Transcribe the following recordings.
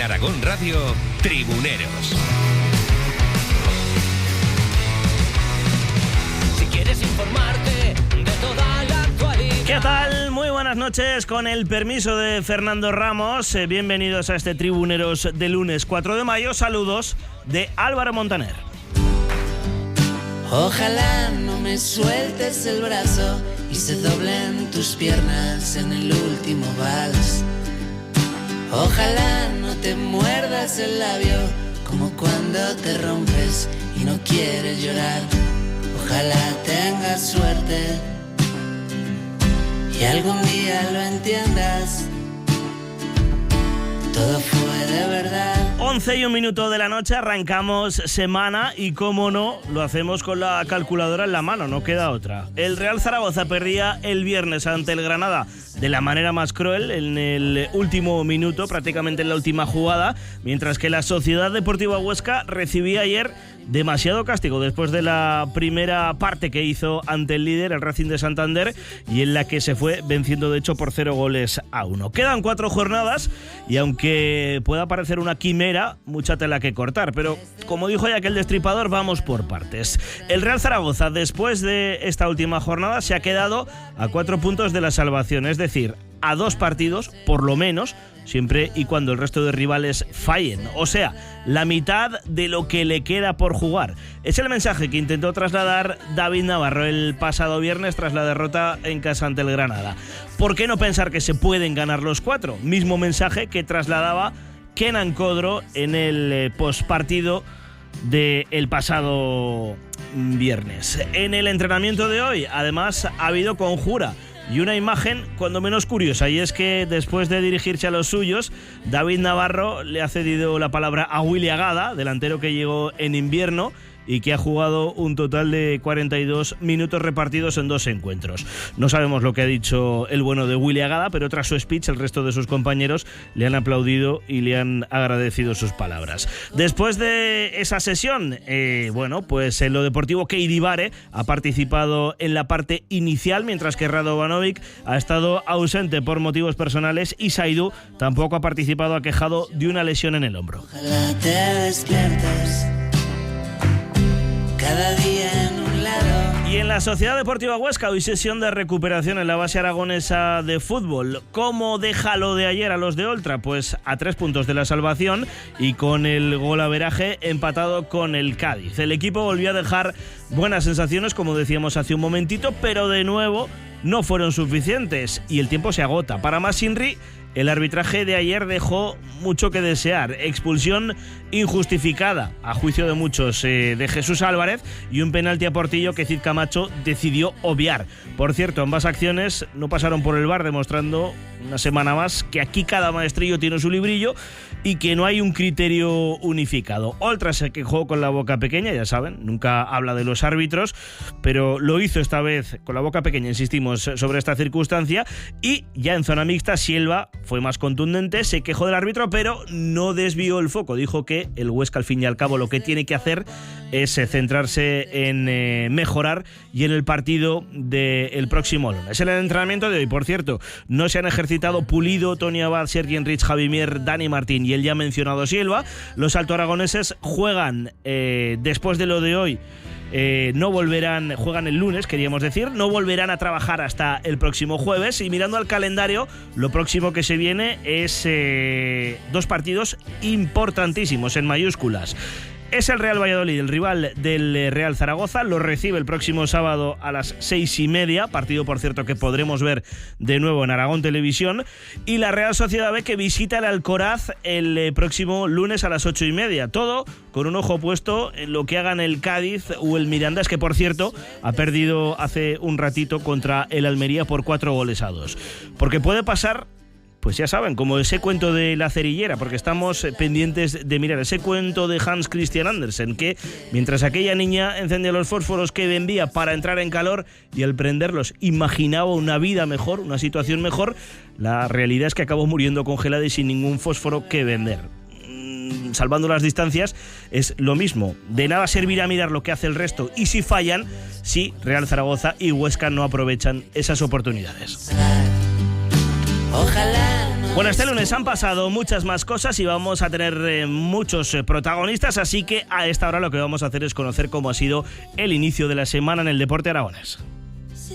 Aragón Radio, Tribuneros. Si quieres informarte de toda la actualidad. ¿Qué tal? Muy buenas noches. Con el permiso de Fernando Ramos, bienvenidos a este Tribuneros de lunes 4 de mayo. Saludos de Álvaro Montaner. Ojalá no me sueltes el brazo y se doblen tus piernas en el último vals. Ojalá no te muerdas el labio como cuando te rompes y no quieres llorar. Ojalá tengas suerte y algún día lo entiendas. Todo fue de verdad. 11:01 de la noche, arrancamos semana y, como no, lo hacemos con la calculadora en la mano, no queda otra. El Real Zaragoza perdía el viernes ante el Granada de la manera más cruel, en el último minuto, prácticamente en la última jugada, mientras que la Sociedad Deportiva Huesca recibía ayer demasiado castigo después de la primera parte que hizo ante el líder, el Racing de Santander, y en la que se fue venciendo de hecho por 0-1. Quedan 4 jornadas y aunque pueda parecer una quimera, mucha tela que cortar, pero como dijo ya aquel destripador, vamos por partes. El Real Zaragoza, después de esta última jornada, se ha quedado a 4 puntos de la salvación, es decir, a 2 partidos, por lo menos, siempre y cuando el resto de rivales fallen. O sea, la mitad de lo que le queda por jugar. Es el mensaje que intentó trasladar David Navarro el pasado viernes tras la derrota en casa ante el Granada. ¿Por qué no pensar que se pueden ganar los 4? Mismo mensaje que trasladaba Kenan Codro en el postpartido del pasado viernes. En el entrenamiento de hoy, además, ha habido conjura y una imagen cuando menos curiosa, y es que después de dirigirse a los suyos, David Navarro le ha cedido la palabra a Willy Agada, delantero que llegó en invierno y que ha jugado un total de 42 minutos repartidos en 2 encuentros. No sabemos lo que ha dicho el bueno de Willy Agada, pero tras su speech el resto de sus compañeros le han aplaudido y le han agradecido sus palabras. Después de esa sesión, pues en lo deportivo, Keidi Bare ha participado en la parte inicial, mientras que Radovanovic ha estado ausente por motivos personales y Saidu tampoco ha participado, aquejado de una lesión en el hombro. Ojalá te despiertes cada día en un lado. Y en la Sociedad Deportiva Huesca, hoy sesión de recuperación en la base aragonesa de fútbol. ¿Cómo deja lo de ayer a los de Oltra? Pues a 3 puntos de la salvación y con el golaveraje empatado con el Cádiz. El equipo volvió a dejar buenas sensaciones, como decíamos hace un momentito, pero de nuevo no fueron suficientes y el tiempo se agota. Para más Inri, el arbitraje de ayer dejó mucho que desear. Expulsión injustificada, a juicio de muchos, de Jesús Álvarez, y un penalti a Portillo que Cid Camacho decidió obviar. Por cierto, ambas acciones no pasaron por el VAR, demostrando una semana más que aquí cada maestrillo tiene su librillo y que no hay un criterio unificado. Oltra se quejó con la boca pequeña, ya saben, nunca habla de los árbitros, pero lo hizo esta vez con la boca pequeña, insistimos, sobre esta circunstancia, y ya en zona mixta Silva fue más contundente, se quejó del árbitro, pero no desvió el foco. Dijo que el Huesca, al fin y al cabo, lo que tiene que hacer es centrarse en mejorar y en el partido del próximo lunes. En el entrenamiento de hoy, por cierto, no se han ejercitado Pulido, Tony Abad, Sergi Enrich, Javi Mier, Dani Martín y el ya mencionado Silva. Los altoaragoneses juegan después de lo de hoy. Juegan el lunes, queríamos decir, no volverán a trabajar hasta el próximo jueves, y mirando al calendario, lo próximo que se viene es 2 partidos importantísimos en mayúsculas. Es el Real Valladolid, el rival del Real Zaragoza. Lo recibe el próximo sábado a las 6:30, partido por cierto que podremos ver de nuevo en Aragón Televisión. Y la Real Sociedad B, que visita el Alcoraz el próximo lunes a las 8:30. Todo con un ojo puesto en lo que hagan el Cádiz o el Mirandés, que por cierto ha perdido hace un ratito contra el Almería por 4-2. Porque puede pasar, pues ya saben, como ese cuento de la cerillera, porque estamos pendientes de mirar ese cuento de Hans Christian Andersen, que mientras aquella niña encendía los fósforos que vendía para entrar en calor y al prenderlos imaginaba una vida mejor, una situación mejor, la realidad es que acabó muriendo congelada y sin ningún fósforo que vender. Salvando las distancias, es lo mismo. De nada servirá mirar lo que hace el resto y si fallan, si Real Zaragoza y Huesca no aprovechan esas oportunidades. Ojalá no Bueno, este lunes han pasado muchas más cosas y vamos a tener muchos protagonistas, así que a esta hora lo que vamos a hacer es conocer cómo ha sido el inicio de la semana en el deporte aragonés.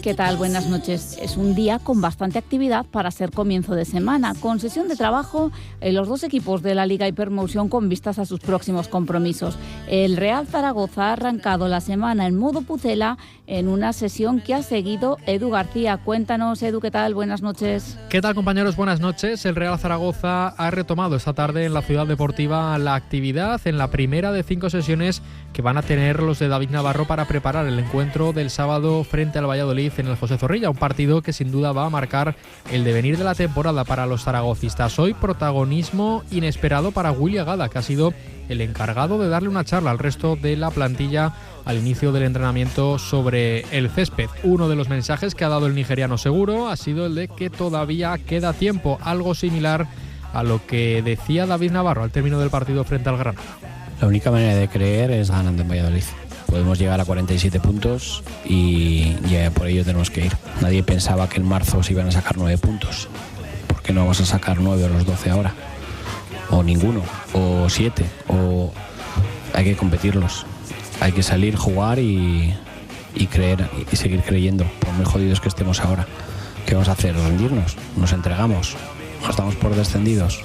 ¿Qué tal? Buenas noches. Es un día con bastante actividad para ser comienzo de semana, con sesión de trabajo en los dos equipos de la Liga Hypermotion con vistas a sus próximos compromisos. El Real Zaragoza ha arrancado la semana en modo Pucela en una sesión que ha seguido Edu García. Cuéntanos, Edu, ¿qué tal? Buenas noches. ¿Qué tal, compañeros? Buenas noches. El Real Zaragoza ha retomado esta tarde en la Ciudad Deportiva la actividad en la primera de 5 sesiones que van a tener los de David Navarro para preparar el encuentro del sábado frente al Valladolid en el José Zorrilla, un partido que sin duda va a marcar el devenir de la temporada para los zaragocistas. Hoy protagonismo inesperado para Willy Agada, que ha sido el encargado de darle una charla al resto de la plantilla al inicio del entrenamiento sobre el césped. Uno de los mensajes que ha dado el nigeriano seguro ha sido el de que todavía queda tiempo, algo similar a lo que decía David Navarro al término del partido frente al Granada. La única manera de creer es ganando en Valladolid. Podemos llegar a 47 puntos y ya por ello tenemos que ir. Nadie pensaba que en marzo se iban a sacar 9 puntos. ¿Por qué no vamos a sacar 9 o los 12 ahora? O ninguno, o 7, o hay que competirlos. Hay que salir, jugar y creer y seguir creyendo, por muy jodidos que estemos ahora. ¿Qué vamos a hacer? ¿Rendirnos? ¿Nos entregamos? ¿Nos damos por descendidos?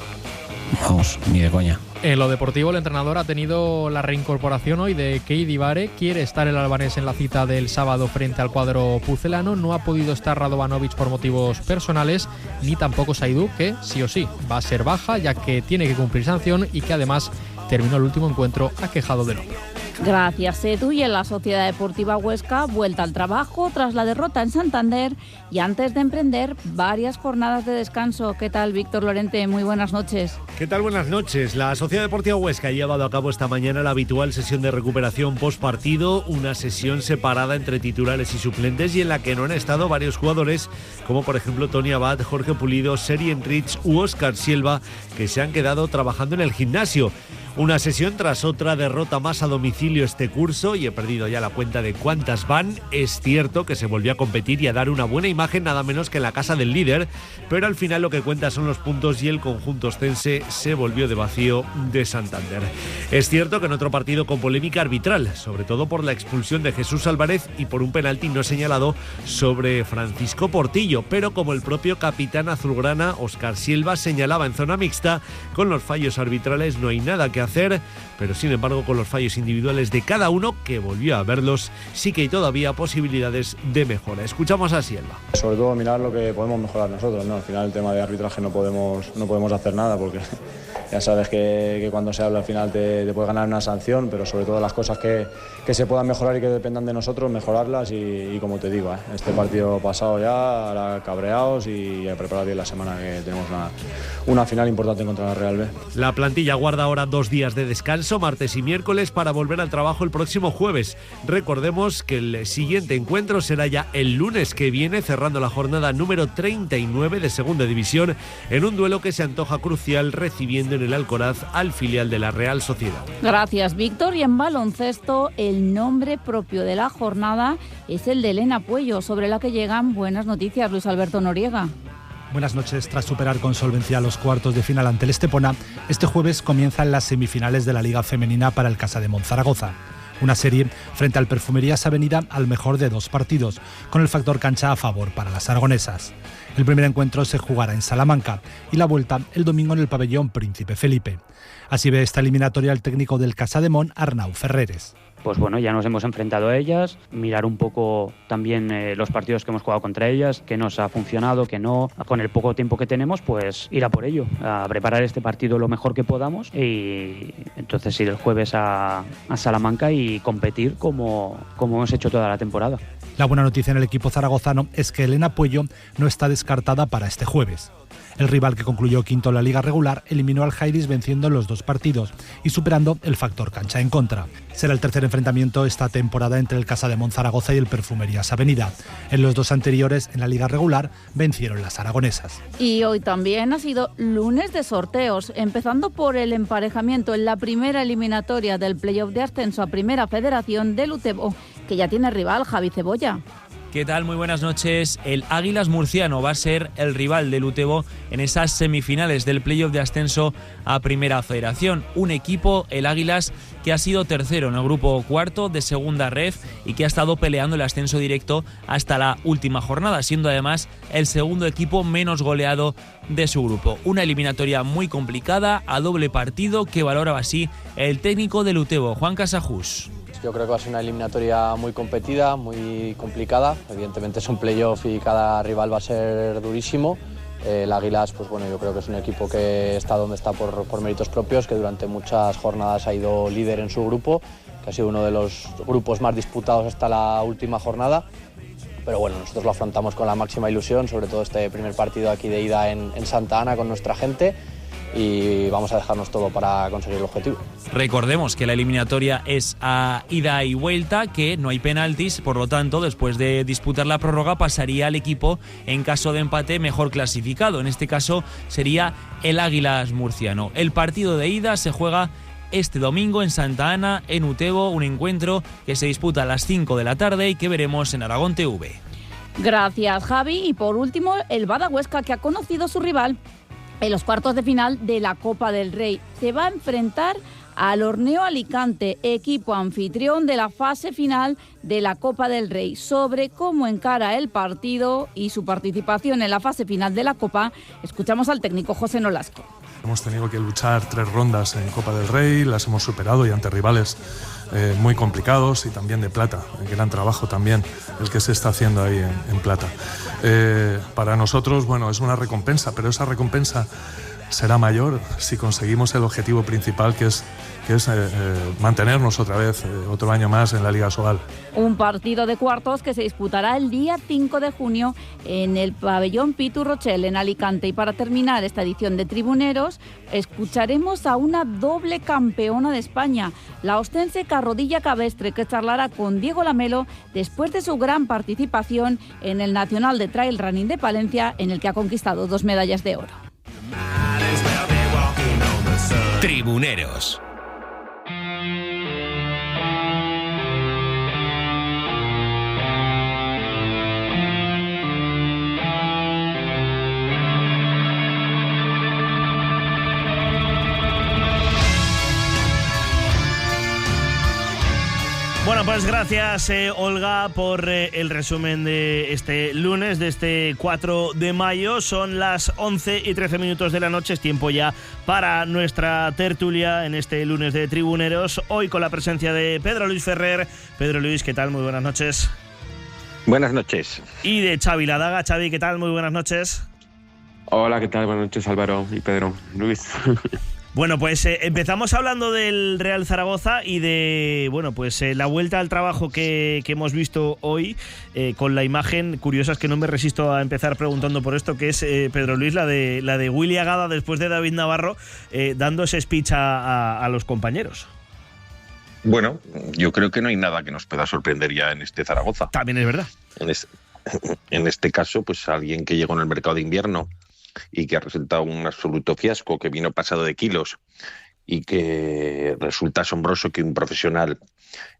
Vamos, ni de coña. En lo deportivo, el entrenador ha tenido la reincorporación hoy de Keidi Vare. Quiere estar el albanés en la cita del sábado frente al cuadro pucelano. No ha podido estar Radovanovic por motivos personales, ni tampoco Saidú, que sí o sí va a ser baja, ya que tiene que cumplir sanción y que además terminó el último encuentro aquejado del hombro. Gracias, Edu. Y en la Sociedad Deportiva Huesca, vuelta al trabajo tras la derrota en Santander y antes de emprender varias jornadas de descanso. ¿Qué tal, Víctor Lorente? Muy buenas noches. ¿Qué tal? Buenas noches. La Sociedad Deportiva Huesca ha llevado a cabo esta mañana la habitual sesión de recuperación post-partido, una sesión separada entre titulares y suplentes y en la que no han estado varios jugadores, como por ejemplo Tony Abad, Jorge Pulido, Seri Enrich u Óscar Silva, que se han quedado trabajando en el gimnasio. Una sesión tras otra derrota más a domicilio este curso y he perdido ya la cuenta de cuántas van. Es cierto que se volvió a competir y a dar una buena imagen nada menos que en la casa del líder, pero al final lo que cuenta son los puntos y el conjunto ostense se volvió de vacío de Santander. Es cierto que en otro partido con polémica arbitral, sobre todo por la expulsión de Jesús Álvarez y por un penalti no señalado sobre Francisco Portillo, pero como el propio capitán azulgrana Óscar Silva señalaba en zona mixta, con los fallos arbitrales no hay nada que hacer, pero sin embargo con los fallos individuales de cada uno, que volvió a verlos, sí que hay todavía posibilidades de mejora. Escuchamos a Silva. Sobre todo mirar lo que podemos mejorar nosotros, ¿no? Al final el tema de arbitraje no podemos hacer nada porque ya sabes que cuando se habla al final te puede ganar una sanción, pero sobre todo las cosas que se puedan mejorar y que dependan de nosotros, mejorarlas y como te digo, este partido pasado ya, ahora cabreados y a preparar bien la semana que tenemos una final importante contra la Real B. La plantilla guarda ahora 2 días de descanso, martes y miércoles, para volver al trabajo el próximo jueves. Recordemos que el siguiente encuentro será ya el lunes que viene, cerrando la jornada número 39 de Segunda División, en un duelo que se antoja crucial, recibiendo en el Alcoraz al filial de la Real Sociedad. Gracias, Víctor. Y en baloncesto, el nombre propio de la jornada es el de Elena Puello, sobre la que llegan buenas noticias. Luis Alberto Noriega. Buenas noches. Tras superar con solvencia los cuartos de final ante el Estepona, este jueves comienzan las semifinales de la Liga Femenina para el Casademont Zaragoza. Una serie frente al Perfumerías Avenida al mejor de 2 partidos, con el factor cancha a favor para las aragonesas. El primer encuentro se jugará en Salamanca y la vuelta el domingo en el pabellón Príncipe Felipe. Así ve esta eliminatoria el técnico del Casademont, Arnau Ferreres. Pues bueno, ya nos hemos enfrentado a ellas, mirar un poco también los partidos que hemos jugado contra ellas, qué nos ha funcionado, qué no. Con el poco tiempo que tenemos, pues ir a por ello, a preparar este partido lo mejor que podamos y entonces ir el jueves a Salamanca y competir como hemos hecho toda la temporada. La buena noticia en el equipo zaragozano es que Elena Puello no está descartada para este jueves. El rival, que concluyó quinto en la liga regular, eliminó al Jairis venciendo los 2 partidos y superando el factor cancha en contra. Será el tercer enfrentamiento esta temporada entre el Casademont Zaragoza y el Perfumerías Avenida. En los 2 anteriores, en la liga regular, vencieron las aragonesas. Y hoy también ha sido lunes de sorteos, empezando por el emparejamiento en la primera eliminatoria del playoff de ascenso a Primera Federación del Utebo, que ya tiene rival, Javi Cebolla. ¿Qué tal? Muy buenas noches. El Águilas murciano va a ser el rival del Utebo en esas semifinales del playoff de ascenso a Primera Federación. Un equipo, el Águilas, que ha sido tercero en el grupo cuarto de segunda ref y que ha estado peleando el ascenso directo hasta la última jornada, siendo además el segundo equipo menos goleado de su grupo. Una eliminatoria muy complicada, a doble partido, que valoraba así el técnico del Utebo, Juan Casajús. Yo creo que va a ser una eliminatoria muy competida, muy complicada. Evidentemente es un playoff y cada rival va a ser durísimo. El Águilas, pues bueno, yo creo que es un equipo que está donde está por méritos propios, que durante muchas jornadas ha ido líder en su grupo, que ha sido uno de los grupos más disputados hasta la última jornada. Pero bueno, nosotros lo afrontamos con la máxima ilusión, sobre todo este primer partido aquí de ida en Santa Ana con nuestra gente, y vamos a dejarnos todo para conseguir el objetivo. Recordemos que la eliminatoria es a ida y vuelta, que no hay penaltis, por lo tanto, después de disputar la prórroga pasaría el equipo, en caso de empate, mejor clasificado. En este caso sería el Águilas murciano. El partido de ida se juega este domingo en Santa Ana, en Utebo, un encuentro que se disputa a las 5 de la tarde y que veremos en Aragón TV. Gracias, Javi. Y por último, el Bada Huesca, que ha conocido su rival en los cuartos de final de la Copa del Rey. Se va a enfrentar al Orneo Alicante, equipo anfitrión de la fase final de la Copa del Rey. Sobre cómo encara el partido y su participación en la fase final de la Copa, escuchamos al técnico José Nolasco. Hemos tenido que luchar 3 rondas en Copa del Rey, las hemos superado y ante rivales muy complicados y también de plata. Gran trabajo también el que se está haciendo ahí en plata. Para nosotros, bueno, es una recompensa, pero esa recompensa será mayor si conseguimos el objetivo principal, que es mantenernos otra vez, otro año más en la Liga Sobal. Un partido de cuartos que se disputará el día 5 de junio en el pabellón Pitu Rochel en Alicante. Y para terminar esta edición de Tribuneros, escucharemos a una doble campeona de España, la ostense Carrodilla Cabestre, que charlará con Diego Lamelo después de su gran participación en el Nacional de Trail Running de Palencia, en el que ha conquistado 2 medallas de oro. Tribuneros. Bueno, pues gracias, Olga, por el resumen de este lunes, de este 4 de mayo. Son las 11:13 de la noche. Es tiempo ya para nuestra tertulia en este lunes de Tribuneros. Hoy con la presencia de Pedro Luis Ferrer. Pedro Luis, ¿qué tal? Muy buenas noches. Buenas noches. Y de Xavi Ladaga. Xavi, ¿qué tal? Muy buenas noches. Hola, ¿qué tal? Buenas noches, Álvaro y Pedro. Luis. Bueno, pues empezamos hablando del Real Zaragoza y de, bueno, pues la vuelta al trabajo que hemos visto hoy, con la imagen curiosa, es que no me resisto a empezar preguntando por esto, que es, Pedro Luis, la de Willy Agada después de David Navarro, dando ese speech a los compañeros. Bueno, yo creo que no hay nada que nos pueda sorprender ya en este Zaragoza. También es verdad. En este caso, pues alguien que llegó en el mercado de invierno y que ha resultado un absoluto fiasco, que vino pasado de kilos y que resulta asombroso que un profesional,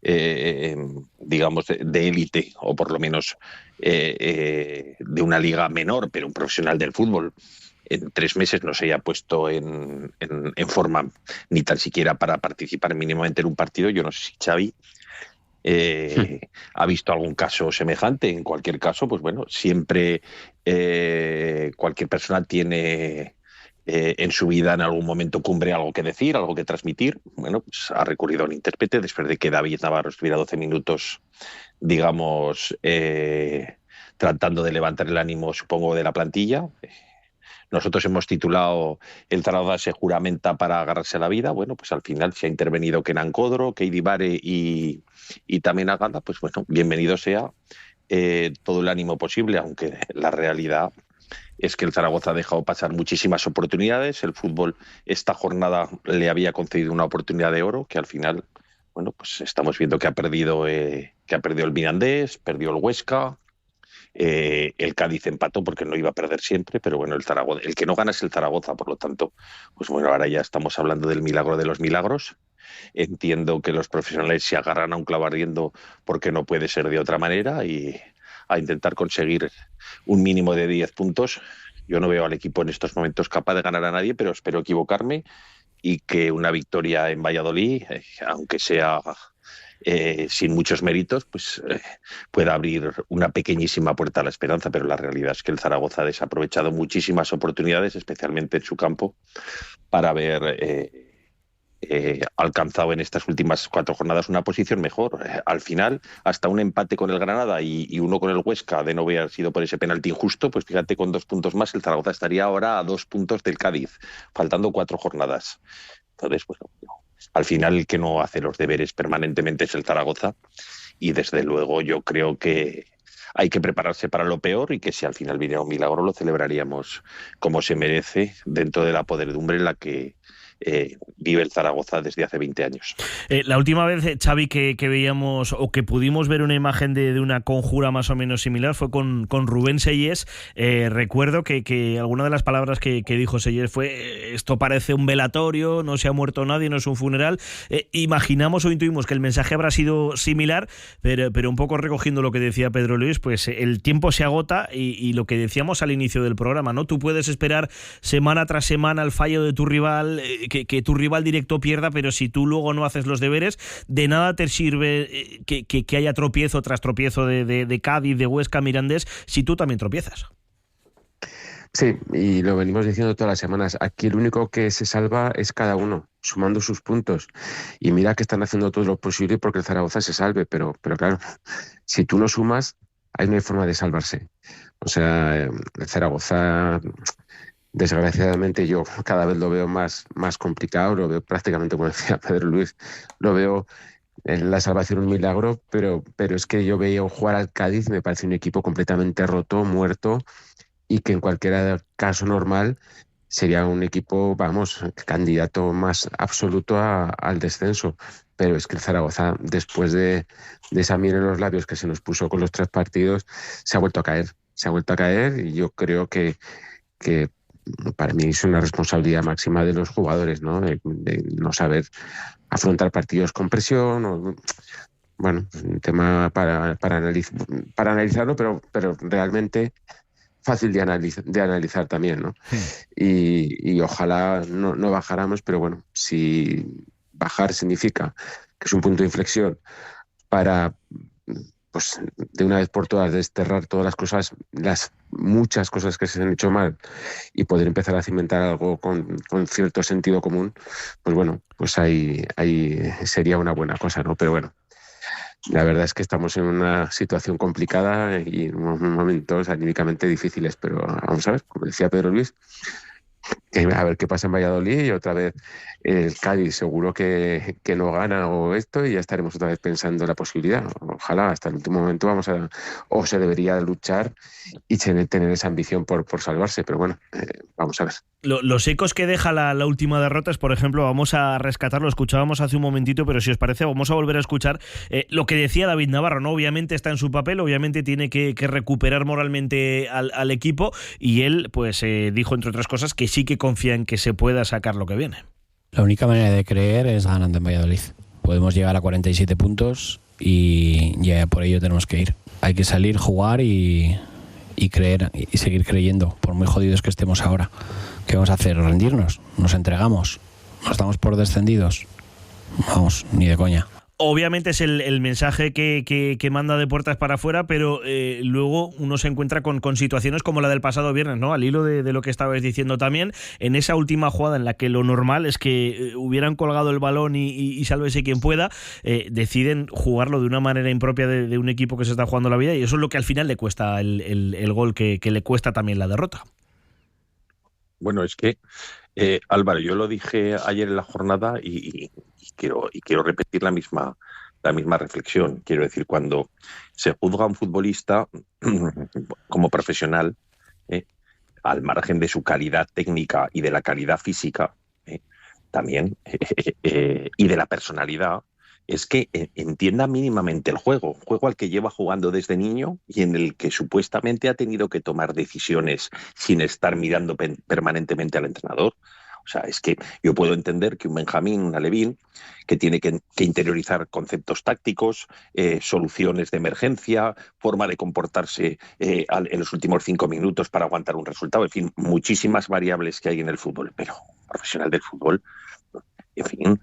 digamos, de élite, o por lo menos de una liga menor, pero un profesional del fútbol, en 3 meses no se haya puesto en forma ni tan siquiera para participar mínimamente en un partido. Yo no sé si Xavi ha visto algún caso semejante. En cualquier caso, pues bueno, siempre cualquier persona tiene en su vida en algún momento cumbre algo que decir, algo que transmitir. Bueno, pues ha recurrido a un intérprete después de que David Navarro estuviera 12 minutos, digamos, tratando de levantar el ánimo, supongo, de la plantilla. Nosotros hemos titulado El Zaragoza se juramenta para agarrarse a la vida. Bueno, pues al final se ha intervenido Kenan Kodro, Keidi Bare y también Agada. Pues bueno, bienvenido sea todo el ánimo posible, aunque la realidad es que el Zaragoza ha dejado pasar muchísimas oportunidades. El fútbol esta jornada le había concedido una oportunidad de oro que al final, bueno, pues estamos viendo que ha perdido el Mirandés, perdió el Huesca. El Cádiz empató porque no iba a perder siempre, pero bueno, el que no gana es el Zaragoza, por lo tanto, pues bueno, ahora ya estamos hablando del milagro de los milagros. Entiendo que los profesionales se agarran a un clavo ardiendo porque no puede ser de otra manera, y a intentar conseguir un mínimo de 10 puntos. Yo no veo al equipo en estos momentos capaz de ganar a nadie, pero espero equivocarme y que una victoria en Valladolid, aunque sea sin muchos méritos, pues pueda abrir una pequeñísima puerta a la esperanza, pero la realidad es que el Zaragoza ha desaprovechado muchísimas oportunidades, especialmente en su campo, para haber alcanzado en estas últimas 4 jornadas una posición mejor. Al final, hasta un empate con el Granada y uno con el Huesca, de no haber sido por ese penalti injusto, pues fíjate, con 2 puntos más, el Zaragoza estaría ahora a 2 puntos del Cádiz, faltando 4 jornadas. Entonces, bueno, al final el que no hace los deberes permanentemente es el Zaragoza, y desde luego yo creo que hay que prepararse para lo peor, y que si al final viniera un milagro lo celebraríamos como se merece, dentro de la podredumbre en la que vive el Zaragoza desde hace 20 años. La última vez, Xavi, que veíamos o que pudimos ver una imagen de una conjura más o menos similar fue con Rubén Sellés. Recuerdo que alguna de las palabras que dijo Sellés fue: esto parece un velatorio, no se ha muerto nadie, no es un funeral. Imaginamos o intuimos que el mensaje habrá sido similar, pero un poco recogiendo lo que decía Pedro Luis, pues el tiempo se agota, y lo que decíamos al inicio del programa, ¿no? Tú puedes esperar semana tras semana el fallo de tu rival, que tu rival directo pierda, pero si tú luego no haces los deberes, de nada te sirve que haya tropiezo tras tropiezo de Cádiz, de Huesca, Mirandés, si tú también tropiezas. Sí, y lo venimos diciendo todas las semanas. Aquí el único que se salva es cada uno, sumando sus puntos. Y mira que están haciendo todo lo posible porque el Zaragoza se salve, pero claro, si tú no sumas, ahí no hay forma de salvarse. O sea, el Zaragoza, desgraciadamente, yo cada vez lo veo más complicado, lo veo prácticamente, como decía Pedro Luis, lo veo en la salvación un milagro, pero es que yo veía jugar al Cádiz, me parece un equipo completamente roto, muerto, y que en cualquier caso normal sería un equipo, vamos, candidato más absoluto al descenso. Pero es que el Zaragoza, después de esa miel en los labios que se nos puso con los 3 partidos, se ha vuelto a caer, y yo creo que para mí es una responsabilidad máxima de los jugadores, ¿no? De no saber afrontar partidos con presión. Bueno, es un tema para analizarlo, pero realmente fácil de analizar también, ¿no? Y ojalá no bajáramos, pero bueno, si bajar significa que es un punto de inflexión para, pues, de una vez por todas desterrar todas las muchas cosas que se han hecho mal, y poder empezar a cimentar algo con cierto sentido común, pues bueno, pues ahí sería una buena cosa, ¿no? Pero bueno, la verdad es que estamos en una situación complicada y en unos momentos anímicamente difíciles, pero vamos a ver, como decía Pedro Luis, a ver qué pasa en Valladolid, y otra vez el Cádiz seguro que no gana o esto, y ya estaremos otra vez pensando en la posibilidad. Ojalá hasta el último momento o se debería luchar y tener esa ambición por salvarse, pero bueno, vamos a ver. Los ecos que deja la última derrota es, por ejemplo, vamos a rescatar, lo escuchábamos hace un momentito, pero si os parece vamos a volver a escuchar lo que decía David Navarro, ¿no? Obviamente está en su papel, obviamente tiene que recuperar moralmente al equipo, y él pues dijo, entre otras cosas, que sí que confía en que se pueda sacar lo que viene. La única manera de creer es ganando en Valladolid. Podemos llegar a 47 puntos y ya por ello tenemos que ir. Hay que salir, jugar y creer, y seguir creyendo, por muy jodidos que estemos ahora. ¿Qué vamos a hacer? ¿Rendirnos? ¿Nos entregamos? ¿Nos damos por descendidos? Vamos, ni de coña. Obviamente es el mensaje que manda de puertas para afuera, pero luego uno se encuentra con situaciones como la del pasado viernes, ¿no? Al hilo de lo que estabais diciendo también, en esa última jugada en la que lo normal es que hubieran colgado el balón y sálvese quien pueda, deciden jugarlo de una manera impropia de un equipo que se está jugando la vida, y eso es lo que al final le cuesta el gol, que le cuesta también la derrota. Bueno, es que, Álvaro, yo lo dije ayer en la jornada y quiero repetir la misma reflexión. Quiero decir, cuando se juzga a un futbolista como profesional, al margen de su calidad técnica y de la calidad física, también, y de la personalidad, es que entienda mínimamente el juego al que lleva jugando desde niño y en el que supuestamente ha tenido que tomar decisiones sin estar mirando permanentemente al entrenador. O sea, es que yo puedo entender que un Benjamín, un Alevín, que tiene que interiorizar conceptos tácticos, soluciones de emergencia, forma de comportarse en los últimos 5 minutos para aguantar un resultado, en fin, muchísimas variables que hay en el fútbol, pero profesional del fútbol, en fin,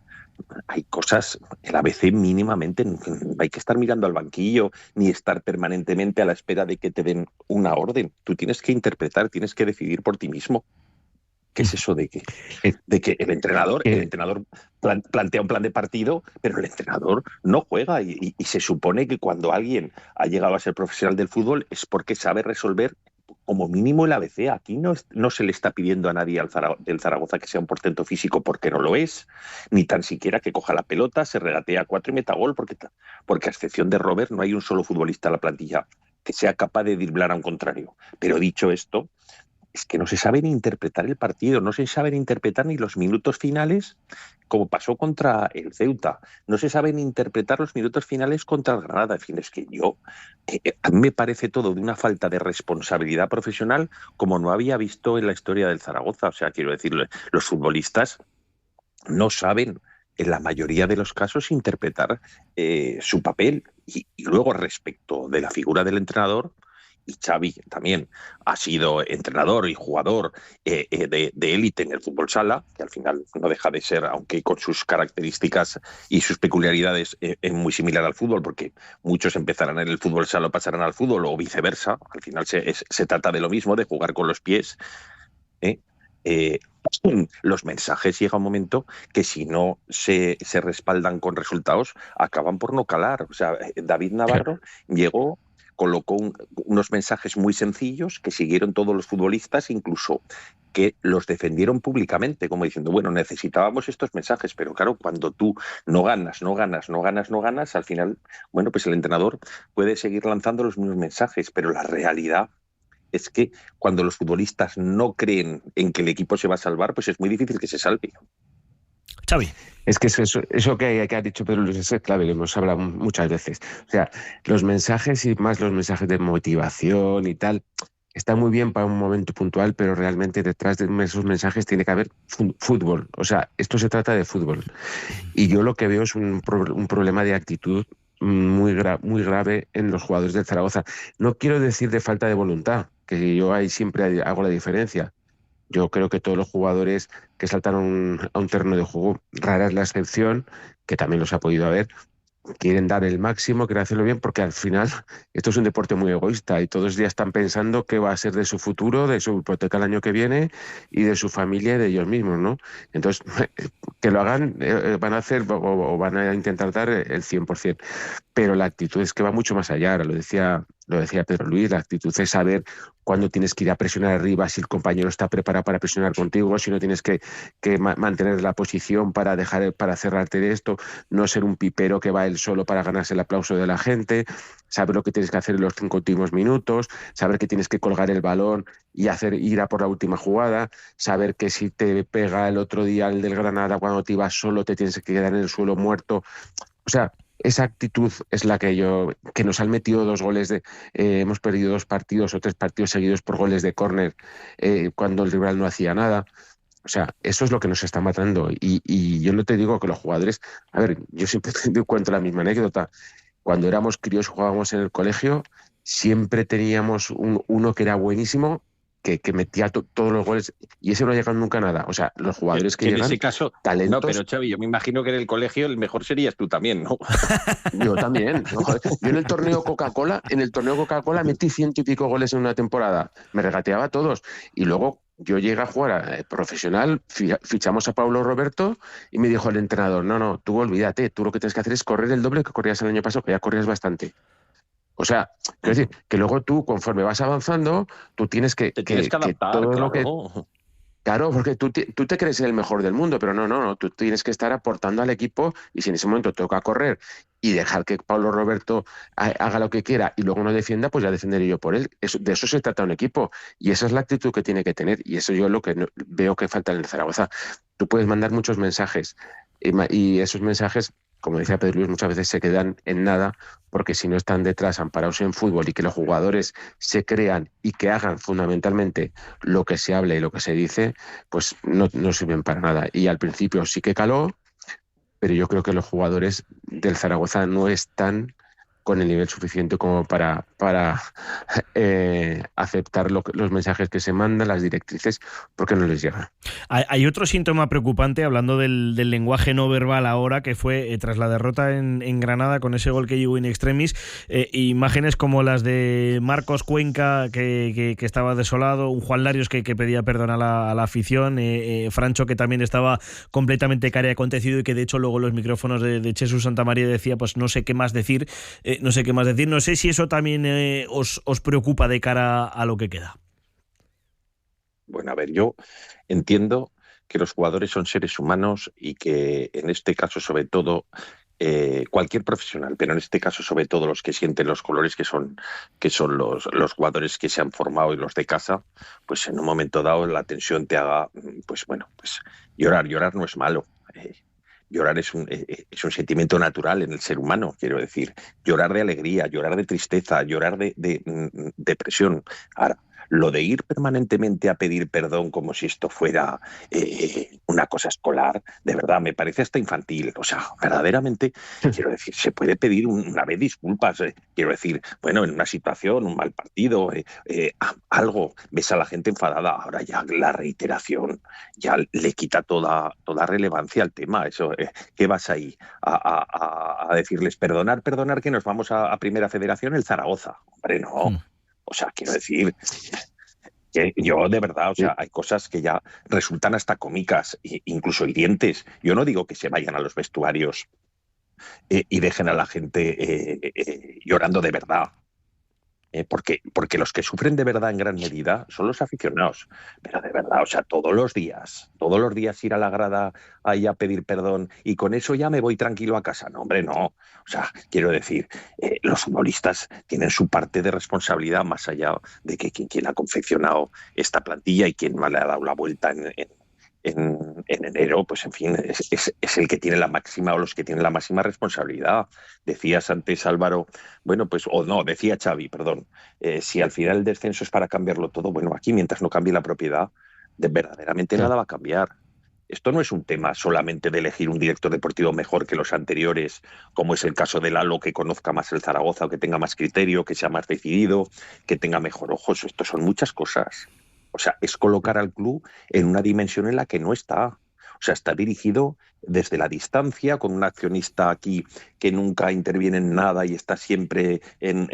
hay cosas, el ABC mínimamente, no hay que estar mirando al banquillo ni estar permanentemente a la espera de que te den una orden. Tú tienes que interpretar, tienes que decidir por ti mismo. ¿Qué es eso de que el entrenador plantea un plan de partido, pero el entrenador no juega? Y se supone que cuando alguien ha llegado a ser profesional del fútbol es porque sabe resolver como mínimo el ABC. Aquí no se le está pidiendo a nadie del Zaragoza que sea un portento físico, porque no lo es, ni tan siquiera que coja la pelota, se regatee a 4 y meta gol, porque a excepción de Robert no hay un solo futbolista en la plantilla que sea capaz de driblar a un contrario. Pero dicho esto, es que no se sabe ni interpretar el partido, no se saben interpretar ni los minutos finales, como pasó contra el Ceuta, no se saben interpretar los minutos finales contra el Granada. En fin, es que a mí me parece todo de una falta de responsabilidad profesional como no había visto en la historia del Zaragoza. O sea, quiero decirle, los futbolistas no saben, en la mayoría de los casos, interpretar su papel. Y luego, respecto de la figura del entrenador, y Xavi también ha sido entrenador y jugador de élite en el fútbol sala, que al final no deja de ser, aunque con sus características y sus peculiaridades, es muy similar al fútbol, porque muchos empezarán en el fútbol sala o pasarán al fútbol, o viceversa. Al final se trata de lo mismo, de jugar con los pies. Los mensajes llega un momento que si no se respaldan con resultados, acaban por no calar. O sea, David Navarro colocó unos mensajes muy sencillos que siguieron todos los futbolistas, incluso que los defendieron públicamente, como diciendo, bueno, necesitábamos estos mensajes, pero claro, cuando tú no ganas, al final, bueno, pues el entrenador puede seguir lanzando los mismos mensajes, pero la realidad es que cuando los futbolistas no creen en que el equipo se va a salvar, pues es muy difícil que se salve. Xavi. Es que eso que ha dicho Pedro Luis es clave, lo hemos hablado muchas veces. O sea, los mensajes y más los mensajes de motivación y tal, están muy bien para un momento puntual, pero realmente detrás de esos mensajes tiene que haber fútbol. O sea, esto se trata de fútbol. Y yo lo que veo es un problema de actitud muy grave en los jugadores del Zaragoza. No quiero decir de falta de voluntad, que yo ahí siempre hago la diferencia. Yo creo que todos los jugadores que saltaron a un terreno de juego, rara es la excepción, que también los ha podido haber, quieren dar el máximo, quieren hacerlo bien, porque al final esto es un deporte muy egoísta y todos ya están pensando qué va a ser de su futuro, de su hipoteca el año que viene y de su familia y de ellos mismos, ¿no? Entonces, que lo hagan, van a hacer o van a intentar dar el 100%. Pero la actitud es que va mucho más allá, lo decía Pedro Luis, la actitud es saber cuándo tienes que ir a presionar arriba, si el compañero está preparado para presionar contigo, si no tienes que mantener la posición para cerrarte de esto, no ser un pipero que va él solo para ganarse el aplauso de la gente, saber lo que tienes que hacer en los 5 últimos minutos, saber que tienes que colgar el balón y ir a por la última jugada, saber que si te pega el otro día el del Granada cuando te ibas solo te tienes que quedar en el suelo muerto. O sea, esa actitud es la que nos han metido 2 goles hemos perdido 2 partidos o 3 partidos seguidos por goles de córner cuando el rival no hacía nada. O sea, eso es lo que nos está matando. Y yo no te digo que los jugadores... A ver, yo siempre te cuento la misma anécdota. Cuando éramos críos, jugábamos en el colegio, siempre teníamos uno que era buenísimo, que metía todos los goles, y ese no ha llegado nunca a nada. O sea, los jugadores que llegan... En ese caso, talentos... No, pero Xavi, yo me imagino que en el colegio el mejor serías tú también, ¿no? Yo también. ¿No? Yo en el torneo Coca-Cola metí 100 y pico goles en una temporada. Me regateaba a todos. Y luego yo llegué a jugar a profesional, fichamos a Paulo Roberto y me dijo el entrenador, no, tú olvídate, tú lo que tienes que hacer es correr el doble que corrías el año pasado, que ya corrías bastante. O sea, quiero decir, que luego tú, conforme vas avanzando, tú tienes que adaptar, todo claro. Lo que... Claro, porque tú te crees el mejor del mundo, pero no, tú tienes que estar aportando al equipo, y si en ese momento toca correr y dejar que Paulo Roberto haga lo que quiera y luego no defienda, pues ya defenderé yo por él. De eso se trata un equipo, y esa es la actitud que tiene que tener, y eso yo lo que veo que falta en el Zaragoza. Tú puedes mandar muchos mensajes y esos mensajes, como decía Pedro Luis, muchas veces se quedan en nada, porque si no están detrás amparados en fútbol y que los jugadores se crean y que hagan fundamentalmente lo que se habla y lo que se dice, pues no sirven para nada. Y al principio sí que caló, pero yo creo que los jugadores del Zaragoza no están con el nivel suficiente como para aceptar los mensajes que se mandan, las directrices, porque no les llegan. Hay otro síntoma preocupante, hablando del lenguaje no verbal ahora, que fue tras la derrota en Granada con ese gol que llegó in extremis, imágenes como las de Marcos Cuenca, que estaba desolado, un Juan Larios que pedía perdón a la afición, Francho, que también estaba completamente cara de acontecido y que de hecho luego los micrófonos de Jesús Santamaría decía, pues no sé qué más decir. No sé si eso también os preocupa de cara a lo que queda. Bueno, a ver, yo entiendo que los jugadores son seres humanos y que en este caso, sobre todo, cualquier profesional, pero en este caso, sobre todo, los que sienten los colores, que son los jugadores que se han formado y los de casa, pues en un momento dado la tensión te haga, pues llorar no es malo. Llorar es un sentimiento natural en el ser humano, quiero decir. Llorar de alegría, llorar de tristeza, llorar de depresión. Ahora, lo de ir permanentemente a pedir perdón como si esto fuera una cosa escolar, de verdad, me parece hasta infantil. O sea, verdaderamente, quiero decir, se puede pedir una vez disculpas. Quiero decir, bueno, en una situación, un mal partido, algo, ves a la gente enfadada. Ahora ya la reiteración ya le quita toda relevancia al tema. Eso, ¿qué vas ahí a decirles? Perdonar que nos vamos a Primera Federación, el Zaragoza. Hombre, no. O sea, quiero decir que yo de verdad, o sea, hay cosas que ya resultan hasta cómicas, incluso hirientes. Yo no digo que se vayan a los vestuarios y dejen a la gente llorando de verdad. Porque los que sufren de verdad en gran medida son los aficionados. Pero de verdad, o sea, todos los días ir a la grada ahí a pedir perdón y con eso ya me voy tranquilo a casa. No, hombre, no. O sea, quiero decir, los futbolistas tienen su parte de responsabilidad más allá de que quien ha confeccionado esta plantilla y quien le ha dado la vuelta en enero, pues en fin, es el que tiene la máxima o los que tienen la máxima responsabilidad. Decías antes, Álvaro, bueno, pues, o no, decía Xavi, perdón, si al final el descenso es para cambiarlo todo, bueno, aquí mientras no cambie la propiedad, verdaderamente nada va a cambiar. Esto no es un tema solamente de elegir un director deportivo mejor que los anteriores, como es el caso de Lalo, que conozca más el Zaragoza, o que tenga más criterio, que sea más decidido, que tenga mejor ojos. Esto son muchas cosas. O sea, es colocar al club en una dimensión en la que no está. O sea, está dirigido desde la distancia, con un accionista aquí que nunca interviene en nada y está siempre en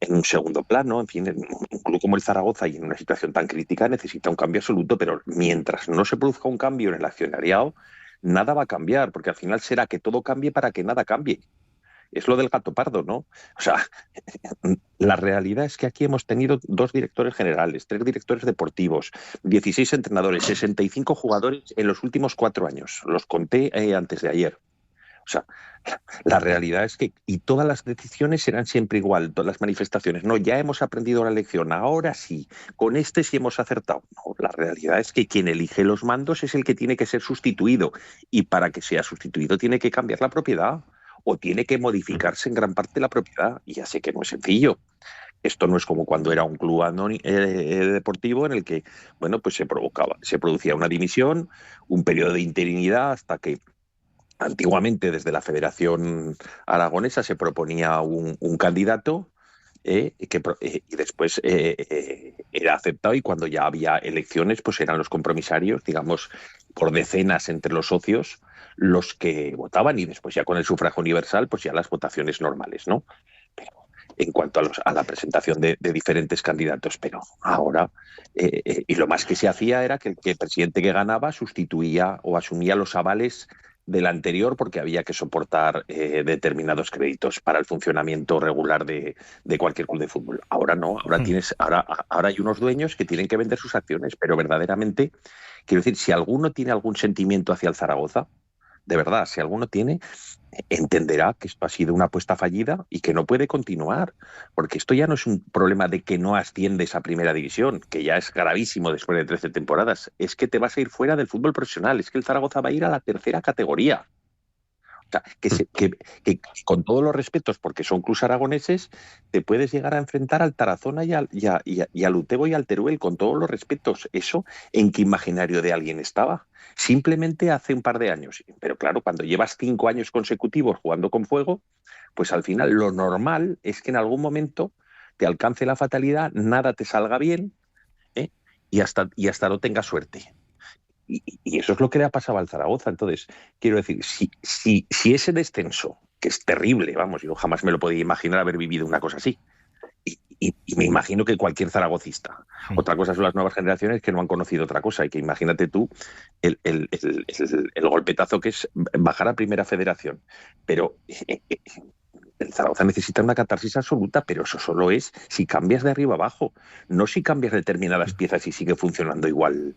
un segundo plano. En fin, un club como el Zaragoza y en una situación tan crítica necesita un cambio absoluto, pero mientras no se produzca un cambio en el accionariado, nada va a cambiar, porque al final será que todo cambie para que nada cambie. Es lo del gato pardo, ¿no? O sea, la realidad es que aquí hemos tenido 2 directores generales, 3 directores deportivos, 16 entrenadores, 65 jugadores en los últimos 4 años. Los conté antes de ayer. O sea, la realidad es que, y todas las decisiones serán siempre igual, todas las manifestaciones. No, ya hemos aprendido la lección, ahora sí, con este sí hemos acertado. No, la realidad es que quien elige los mandos es el que tiene que ser sustituido, y para que sea sustituido tiene que cambiar la propiedad. O tiene que modificarse en gran parte la propiedad. Y ya sé que no es sencillo. Esto no es como cuando era un club deportivo en el que, bueno, pues se producía una dimisión, un periodo de interinidad hasta que antiguamente desde la Federación Aragonesa se proponía un candidato y después era aceptado, y cuando ya había elecciones pues eran los compromisarios, digamos, por decenas entre los socios los que votaban, y después ya con el sufragio universal pues ya las votaciones normales, ¿no? Pero en cuanto a la presentación de diferentes candidatos, pero ahora y lo más que se hacía era que el presidente que ganaba sustituía o asumía los avales del anterior, porque había que soportar determinados créditos para el funcionamiento regular de cualquier club de fútbol. Ahora no, ahora hay unos dueños que tienen que vender sus acciones, pero verdaderamente, quiero decir, si alguno tiene algún sentimiento hacia el Zaragoza, de verdad, si alguno tiene, entenderá que esto ha sido una apuesta fallida y que no puede continuar, porque esto ya no es un problema de que no asciendes a Primera División, que ya es gravísimo después de 13 temporadas, es que te vas a ir fuera del fútbol profesional, es que el Zaragoza va a ir a la 3ª categoría. O sea, que con todos los respetos, porque son clubes aragoneses, te puedes llegar a enfrentar al Tarazona y al Utebo y al Teruel, con todos los respetos. ¿Eso en qué imaginario de alguien estaba? Simplemente hace un par de años. Pero claro, cuando llevas 5 años consecutivos jugando con fuego, pues al final lo normal es que en algún momento te alcance la fatalidad, nada te salga bien, y hasta no tengas suerte. Y eso es lo que le ha pasado al Zaragoza. Entonces, quiero decir, si ese descenso, que es terrible, vamos, yo jamás me lo podía imaginar haber vivido una cosa así, y me imagino que cualquier zaragocista. Otra cosa son las nuevas generaciones que no han conocido otra cosa, y que imagínate tú el golpetazo que es bajar a Primera Federación. Pero el Zaragoza necesita una catarsis absoluta, pero eso solo es si cambias de arriba abajo, no si cambias determinadas piezas y sigue funcionando igual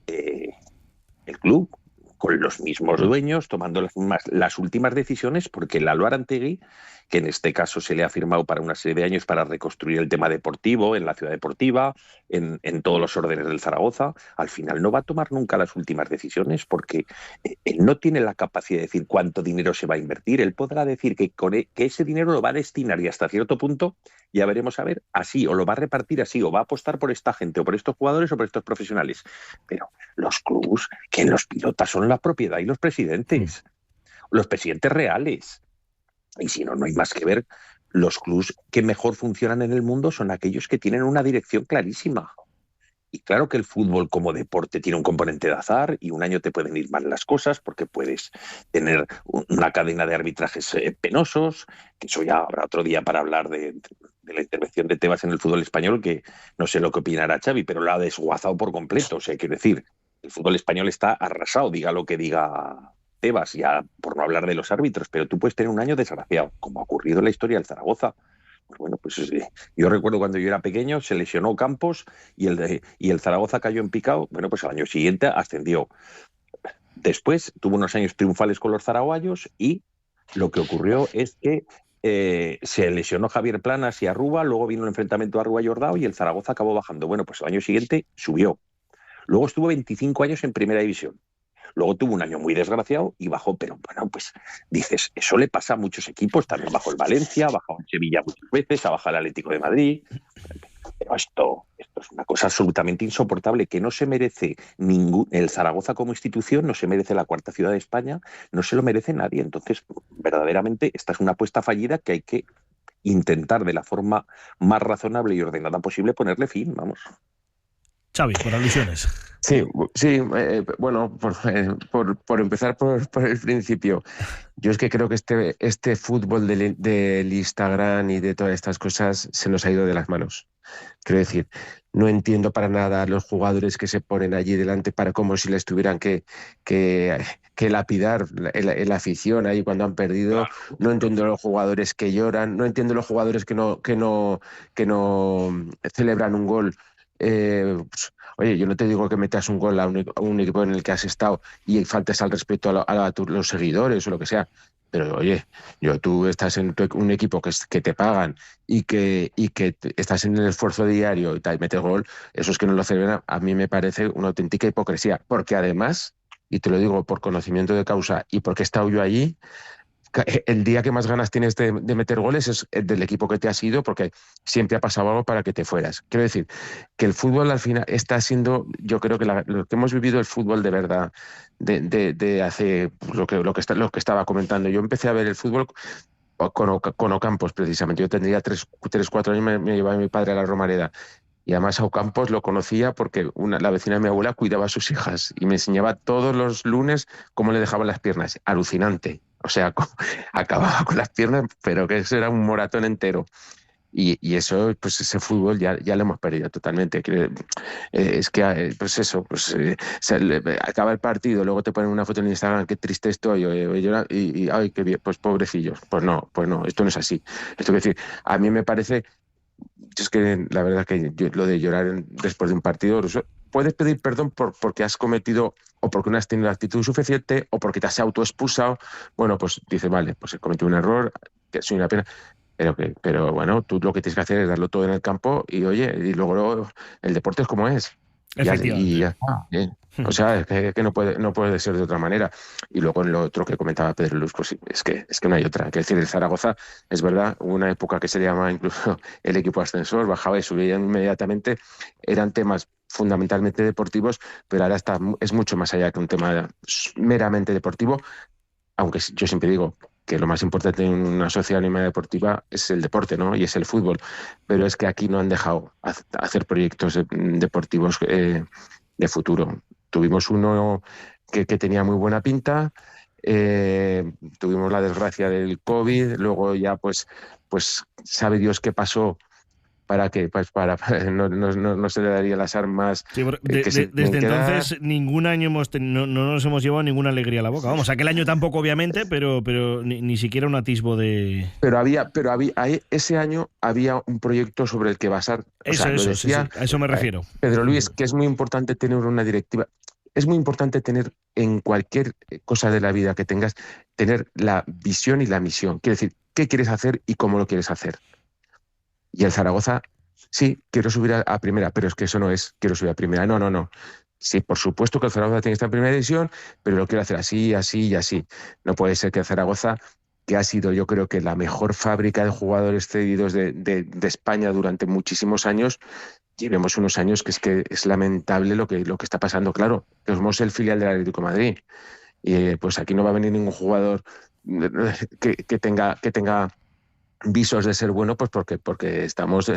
el club, con los mismos dueños, tomando las últimas decisiones, porque Lalo Arantegui, que en este caso se le ha firmado para una serie de años para reconstruir el tema deportivo en la ciudad deportiva, en todos los órdenes del Zaragoza, al final no va a tomar nunca las últimas decisiones, porque él no tiene la capacidad de decir cuánto dinero se va a invertir. Él podrá decir que ese dinero lo va a destinar y hasta cierto punto ya veremos a ver así, o lo va a repartir así, o va a apostar por esta gente, o por estos jugadores, o por estos profesionales. Pero los clubs, que los pilotas son la propiedad y los presidentes reales. Y si no, no hay más que ver. Los clubs que mejor funcionan en el mundo son aquellos que tienen una dirección clarísima. Y claro que el fútbol como deporte tiene un componente de azar, y un año te pueden ir mal las cosas porque puedes tener una cadena de arbitrajes penosos, que eso ya habrá otro día para hablar de la intervención de Tebas en el fútbol español, que no sé lo que opinará Xavi, pero la ha desguazado por completo. O sea, quiero decir, el fútbol español está arrasado, diga lo que diga Tebas, ya por no hablar de los árbitros, pero tú puedes tener un año desgraciado, como ha ocurrido en la historia del Zaragoza. Pues bueno, pues yo recuerdo cuando yo era pequeño, se lesionó Campos y el Zaragoza cayó en picado. Bueno, pues al año siguiente ascendió. Después tuvo unos años triunfales con los zaragoyos, y lo que ocurrió es que se lesionó Javier Planas y Arruba, luego vino el enfrentamiento a Arruba y Ordao y el Zaragoza acabó bajando. Bueno, pues al año siguiente subió. Luego estuvo 25 años en Primera División. Luego tuvo un año muy desgraciado y bajó, pero bueno, pues dices, eso le pasa a muchos equipos, también bajó el Valencia, bajó el Sevilla muchas veces, ha bajado el Atlético de Madrid, pero esto es una cosa absolutamente insoportable que no se merece el Zaragoza como institución, no se merece la cuarta ciudad de España, no se lo merece nadie. Entonces, verdaderamente, esta es una apuesta fallida que hay que intentar de la forma más razonable y ordenada posible ponerle fin, vamos. Xavi, por alusiones. Sí, bueno, por empezar por el principio, yo es que creo que este fútbol del Instagram y de todas estas cosas se nos ha ido de las manos. Quiero decir, no entiendo para nada los jugadores que se ponen allí delante para como si les tuvieran que lapidar la afición ahí cuando han perdido. No entiendo los jugadores que lloran, no entiendo los jugadores que no celebran un gol. Pues, oye, yo no te digo que metas un gol a un equipo en el que has estado y faltes al respeto a los seguidores o lo que sea, pero oye, tú estás en un equipo que te pagan y que estás en el esfuerzo diario y metes gol, eso es que no lo celebran. A mí me parece una auténtica hipocresía, porque además, y te lo digo por conocimiento de causa y porque he estado yo allí, el día que más ganas tienes de meter goles es el del equipo que te has ido, porque siempre ha pasado algo para que te fueras. Quiero decir que el fútbol al final está siendo, yo creo que lo que hemos vivido el fútbol de verdad de hace lo que estaba comentando. Yo empecé a ver el fútbol con Ocampos, precisamente. Yo tendría 3-4 años, me llevaba mi padre a la Romareda. Y además a Ocampos lo conocía porque la vecina de mi abuela cuidaba a sus hijas y me enseñaba todos los lunes cómo le dejaban las piernas. Alucinante. O sea, acababa con las piernas, pero que eso era un moratón entero. Y eso, pues ese fútbol ya lo hemos perdido totalmente. Es que, pues eso, acaba el partido, luego te ponen una foto en Instagram, qué triste estoy, y ay, qué bien, pues pobrecillos. Pues no, esto no es así. Esto quiere decir, a mí me parece, es que la verdad que lo de llorar después de un partido, puedes pedir perdón porque has cometido, o porque no has tenido la actitud suficiente, o porque te has autoexpulsado. Bueno, pues dices, vale, pues he cometido un error, que soy una pena. Pero bueno, tú lo que tienes que hacer es darlo todo en el campo y oye, y luego el deporte es como es. Efectivamente. Y ya está, bien. O sea, es que no puede ser de otra manera. Y luego en lo otro que comentaba Pedro Luz, pues sí, es que no hay otra. Es decir, el Zaragoza, es verdad, hubo una época que se llamaba incluso el equipo ascensor, bajaba y subía inmediatamente. Eran temas fundamentalmente deportivos, pero ahora es mucho más allá que un tema meramente deportivo, aunque yo siempre digo que lo más importante en una sociedad anónima deportiva es el deporte, ¿no? Y es el fútbol. Pero es que aquí no han dejado hacer proyectos deportivos de futuro. Tuvimos uno que tenía muy buena pinta, tuvimos la desgracia del COVID, luego ya pues sabe Dios qué pasó para que no se le daría las armas. Sí, desde entonces ningún año no nos hemos llevado ninguna alegría a la boca. Vamos, aquel año tampoco obviamente, pero ni siquiera un atisbo de... Pero ese año había un proyecto sobre el que basar. Sí, a eso me refiero. Pedro Luis, que es muy importante tener una directiva. Es muy importante tener en cualquier cosa de la vida que tengas, tener la visión y la misión. Quiere decir, qué quieres hacer y cómo lo quieres hacer. Y el Zaragoza, sí, quiero subir a primera, pero es que eso no es, quiero subir a primera. No. Sí, por supuesto que el Zaragoza tiene que estar en primera división, pero lo quiero hacer así, así y así. No puede ser que el Zaragoza, que ha sido yo creo que la mejor fábrica de jugadores cedidos de España durante muchísimos años, llevemos unos años que es lamentable lo que está pasando. Claro, que somos el filial del Atlético de Madrid. Y pues aquí no va a venir ningún jugador que tenga visos de ser bueno, pues porque estamos,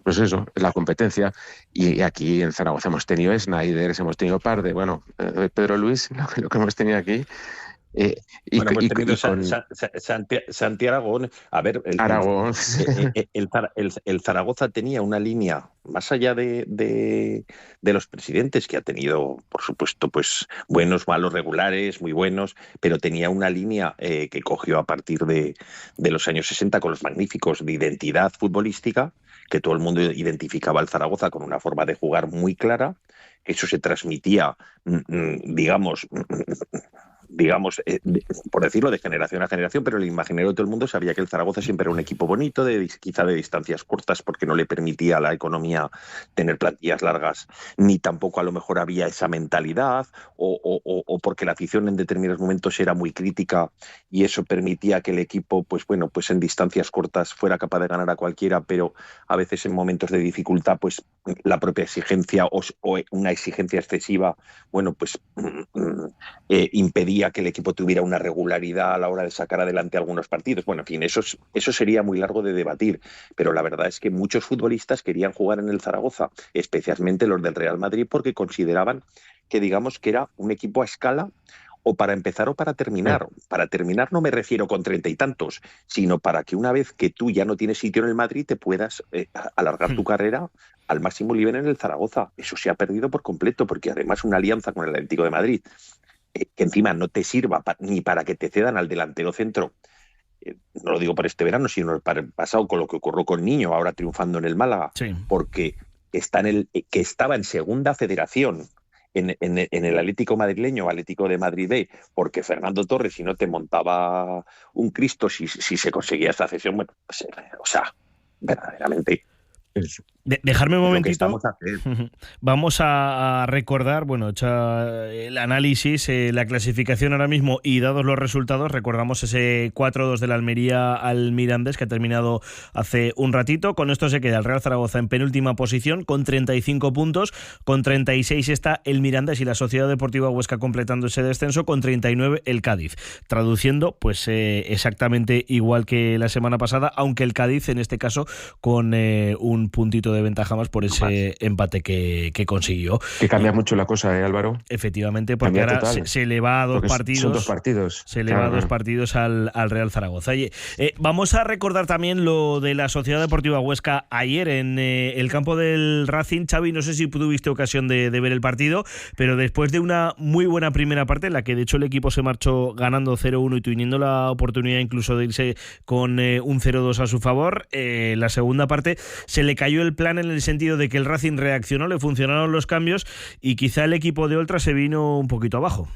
pues eso, en la competencia. Y aquí en Zaragoza hemos tenido Snyder, hemos tenido Parde, Pedro Luis, lo que hemos tenido aquí. Hemos tenido Santi Aragón. A ver, Aragón. El Zaragoza tenía una línea más allá de los presidentes, que ha tenido, por supuesto, pues buenos, malos, regulares, muy buenos, pero tenía una línea que cogió a partir de los años 60 con los magníficos de identidad futbolística, que todo el mundo identificaba al Zaragoza con una forma de jugar muy clara. Eso se transmitía, digamos, por decirlo, de generación a generación, pero el imaginario de todo el mundo sabía que el Zaragoza siempre era un equipo bonito, quizá de distancias cortas, porque no le permitía a la economía tener plantillas largas, ni tampoco a lo mejor había esa mentalidad, o porque la afición en determinados momentos era muy crítica y eso permitía que el equipo, pues en distancias cortas fuera capaz de ganar a cualquiera, pero a veces en momentos de dificultad, pues la propia exigencia o una exigencia excesiva, impedía que el equipo tuviera una regularidad a la hora de sacar adelante algunos partidos. Bueno, en fin, eso sería muy largo de debatir, pero la verdad es que muchos futbolistas querían jugar en el Zaragoza, especialmente los del Real Madrid, porque consideraban que, digamos, que era un equipo a escala, o para empezar o para terminar. Para terminar no me refiero con 30 y tantos, sino para que una vez que tú ya no tienes sitio en el Madrid te puedas alargar tu carrera al máximo nivel en el Zaragoza. Eso se ha perdido por completo, porque además una alianza con el Atlético de Madrid, que encima no te sirva ni para que te cedan al delantero centro, no lo digo por este verano, sino para el pasado, con lo que ocurrió con Niño, ahora triunfando en el Málaga, sí, porque que estaba en segunda federación, en el Atlético madrileño, Atlético de Madrid B, porque Fernando Torres, si no te montaba un Cristo, si se conseguía esta cesión, verdaderamente... Dejarme un momentito. Vamos a recordar, el análisis, la clasificación ahora mismo, y dados los resultados, recordamos ese 4-2 de la Almería al Mirandés, que ha terminado hace un ratito. Con esto se queda el Real Zaragoza en penúltima posición con 35 puntos, con 36 está el Mirandés y la Sociedad Deportiva Huesca completando ese descenso, con 39 el Cádiz. Traduciendo, exactamente igual que la semana pasada, aunque el Cádiz en este caso con un puntito de ventaja más por ese empate que consiguió. Que cambia mucho la cosa, Álvaro. Efectivamente, porque ahora se le va a dos partidos. Son 2 partidos. Se le va a 2 partidos al Real Zaragoza. Oye, vamos a recordar también lo de la Sociedad Deportiva Huesca ayer en el campo del Racing. Xavi, no sé si tuviste ocasión de ver el partido, pero después de una muy buena primera parte, en la que de hecho el equipo se marchó ganando 0-1 y teniendo la oportunidad incluso de irse con un 0-2 a su favor, la segunda parte se le cayó el plan en el sentido de que el Racing reaccionó, le funcionaron los cambios y quizá el equipo de Oltra se vino un poquito abajo.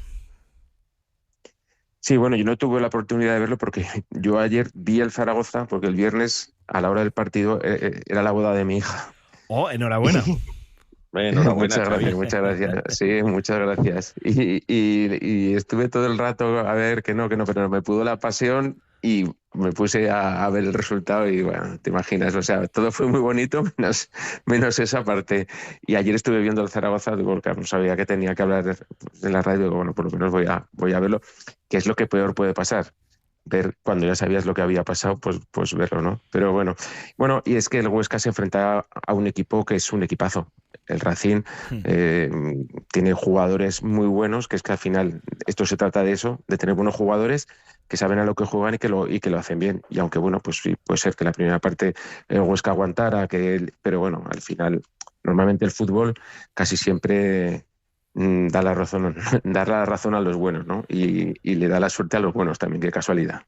Sí, yo no tuve la oportunidad de verlo porque yo ayer vi el Zaragoza, porque el viernes a la hora del partido era la boda de mi hija. Oh, enhorabuena. Muchas gracias. Sí, muchas gracias. Y estuve todo el rato a ver que no, pero me pudo la pasión y me puse a ver el resultado y bueno, te imaginas, o sea, todo fue muy bonito menos esa parte. Y ayer estuve viendo el Zaragoza porque no sabía que tenía que hablar de la radio, bueno, por lo menos voy a verlo, que es lo que peor puede pasar. Ver cuando ya sabías lo que había pasado, pues verlo, ¿no? Pero bueno, y es que el Huesca se enfrenta a un equipo que es un equipazo. El Racing tiene jugadores muy buenos, que es que al final esto se trata de eso, de tener buenos jugadores que saben a lo que juegan y que lo hacen bien. Y aunque bueno, pues sí, puede ser que la primera parte el Huesca aguantara, pero bueno, al final normalmente el fútbol casi siempre da la razón a los buenos, ¿no? Y le da la suerte a los buenos también, qué casualidad.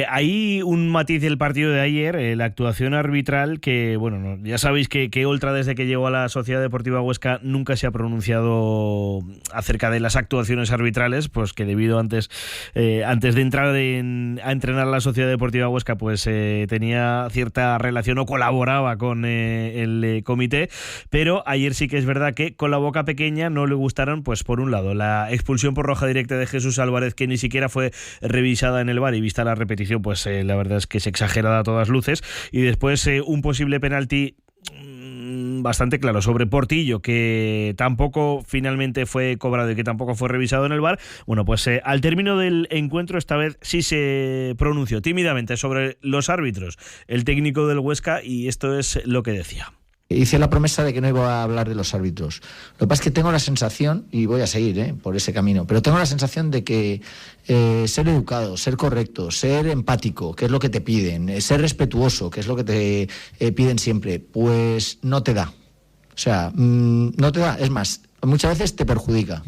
Hay un matiz del partido de ayer, la actuación arbitral, que bueno, ya sabéis que Oltra desde que llegó a la Sociedad Deportiva Huesca nunca se ha pronunciado acerca de las actuaciones arbitrales, pues que debido antes de entrar a entrenar a la Sociedad Deportiva Huesca, pues tenía cierta relación o colaboraba con el comité, pero ayer sí que es verdad que con la boca pequeña no le gustaron, pues por un lado, la expulsión por roja directa de Jesús Álvarez, que ni siquiera fue revisada en el VAR, y vista la repetición, pues la verdad es que es exagerada a todas luces, y después un posible penalti bastante claro sobre Portillo, que tampoco finalmente fue cobrado y que tampoco fue revisado en el VAR. Bueno, pues al término del encuentro, esta vez sí se pronunció tímidamente sobre los árbitros el técnico del Huesca, y esto es lo que decía. Hice la promesa de que no iba a hablar de los árbitros. Lo que pasa es que tengo la sensación, y voy a seguir por ese camino, pero tengo la sensación de que ser educado, ser correcto, ser empático, que es lo que te piden, ser respetuoso, que es lo que te piden siempre, pues no te da. O sea, no te da, es más, muchas veces te perjudica.